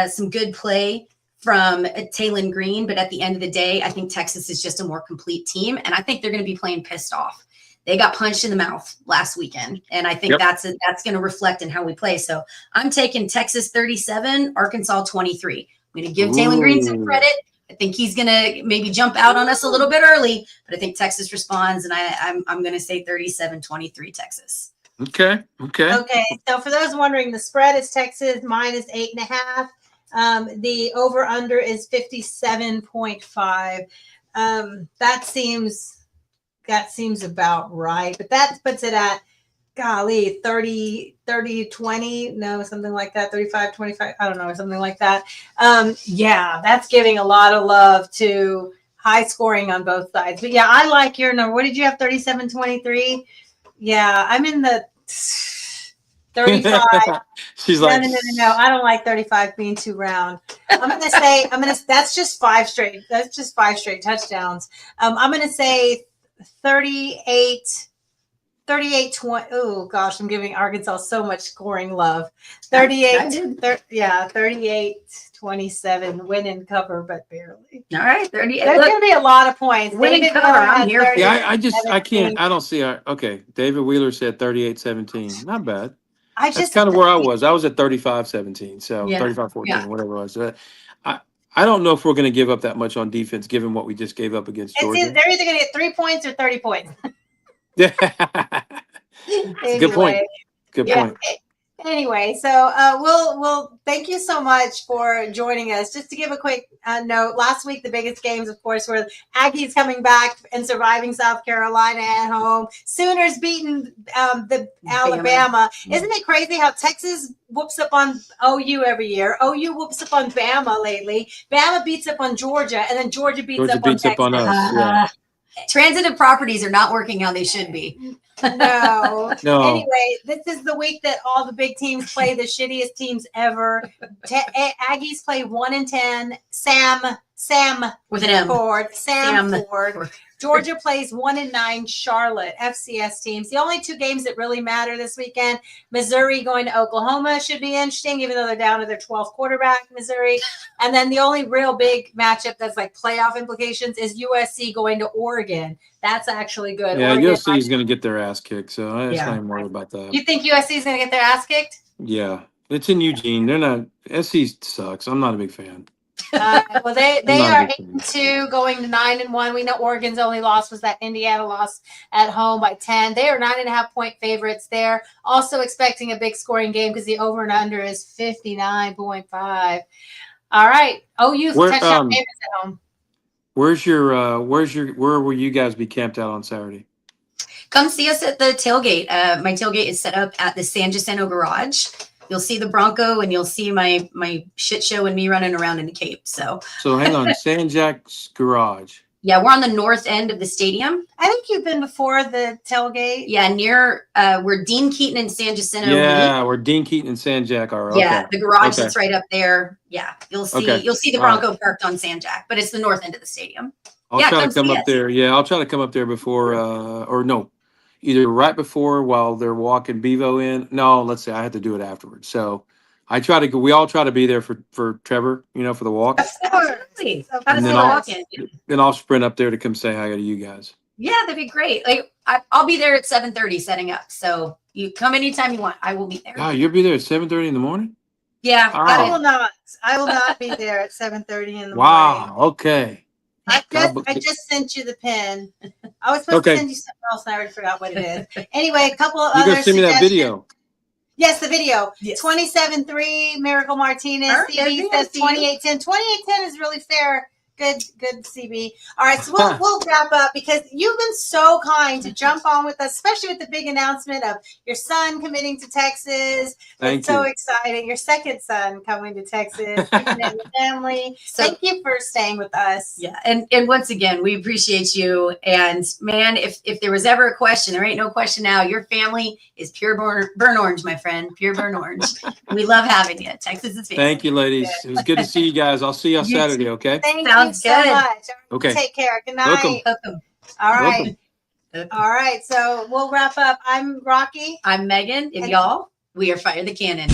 some good play from Taylor Green, but at the end of the day, I think Texas is just a more complete team, and I think they're going to be playing pissed off. They got punched in the mouth last weekend, and I think that's going to reflect in how we play. So I'm taking Texas 37, Arkansas 23. I'm going to give Taylor Green some credit. I think he's going to maybe jump out on us a little bit early, but I think Texas responds, and I'm going to say 37-23 Texas. Okay. So for those wondering, the spread is Texas minus 8.5. The over-under is 57.5. That seems about right, but that puts it at, golly, 30-20, no, something like that, 35-25, I don't know, something like that. Yeah, that's giving a lot of love to high scoring on both sides. But yeah, I like your number. What did you have, 37-23? Yeah, I'm in the 35. She's like, No, I don't like 35 being too round. That's just five straight touchdowns. I'm going to say 38-20. Oh gosh, I'm giving Arkansas so much scoring love. 38-27, win and cover, but barely. All right, 38. There's going to be a lot of points. Win and cover, I'm here. Yeah, I can't. I don't see. Okay, David Wheeler said 38-17. Not bad. That's kind of where I was. I was at 35-17, so 35-14, whatever it was. I don't know if we're going to give up that much on defense, given what we just gave up against Georgia. They're either going to get 3 points or 30 points. Yeah. Anyway, Good point. Good point. Anyway, so we'll thank you so much for joining us. Just to give a quick note, last week the biggest games, of course, were Aggies coming back and surviving South Carolina at home. Sooners beating the Alabama. Isn't it crazy how Texas whoops up on OU every year? OU whoops up on Bama lately. Bama beats up on Georgia, and then Georgia beats up on Texas. us. Transitive properties are not working how they should be. No. Anyway, this is the week that all the big teams play the shittiest teams ever. Aggies play 1-10. Sam with an M. Ford. Sam Ford. Georgia plays 1-9. Charlotte, FCS teams. The only two games that really matter this weekend, Missouri going to Oklahoma should be interesting, even though they're down to their 12th quarterback, Missouri. And then the only real big matchup that's like playoff implications is USC going to Oregon. That's actually good. Yeah, Oregon, USC is going to get their ass kicked, so I'm not even worried about that. You think USC is going to get their ass kicked? Yeah, it's in Eugene. They're not. SC sucks. I'm not a big fan. Well, they are 8-2, going to 9-1. We know Oregon's only loss was that Indiana loss at home by 10. They are 9.5-point favorites. They're also expecting a big scoring game because the over and under is 59.5. All right, OU touchdown favorites at home. Where will you guys be camped out on Saturday? Come see us at the tailgate. My tailgate is set up at the San Jacinto Garage. You'll see the Bronco, and you'll see my shit show and me running around in a cape. So hang on, San Jack's Garage. Yeah, we're on the north end of the stadium. I think you've been before the tailgate. Yeah, near where Dean Keaton and San Jacinto. Yeah, where Dean Keaton and San Jack are. Okay. Yeah, the garage that's right up there. Yeah, you'll see the Bronco parked on San Jack, but it's the north end of the stadium. I'll try to come up there. Yeah, I'll try to come up there before either right before while they're walking Bevo in. No, let's say I had to do it afterwards. So we all try to be there for Trevor, for the walk. Absolutely. And then I'll sprint up there to come say hi to you guys. Yeah, that'd be great. Like I'll be there at 7:30 setting up. So you come anytime you want. I will be there. Oh, you'll be there at 7:30 in the morning? Yeah. I will not. I will not be there at 7:30 in the morning. Wow. Okay. I just sent you the pin. I was supposed to send you something else, and I already forgot what it is. Anyway, a couple of other suggestions. You're going to send me that video. Yes, the video. Yes. 27-3, Miracle Martinez. CB says 28-10. 28-10 is really fair. Good, CB. All right, so we'll wrap up because you've been so kind to jump on with us, especially with the big announcement of your son committing to Texas. It's so exciting. Your second son coming to Texas, keeping it in the family. So, thank you for staying with us. Yeah, and once again, we appreciate you. And man, if there was ever a question, there ain't no question now. Your family is pure burn orange, my friend. Pure burn orange. We love having you. Texas is family. Thank you, ladies. It was good to see you guys. I'll see you on Saturday, okay? Thank you so much. Okay. Take care. Good night. Welcome. All right. All right. So we'll wrap up. I'm Rocky. I'm Megan. And y'all, we are Fire the Cannon.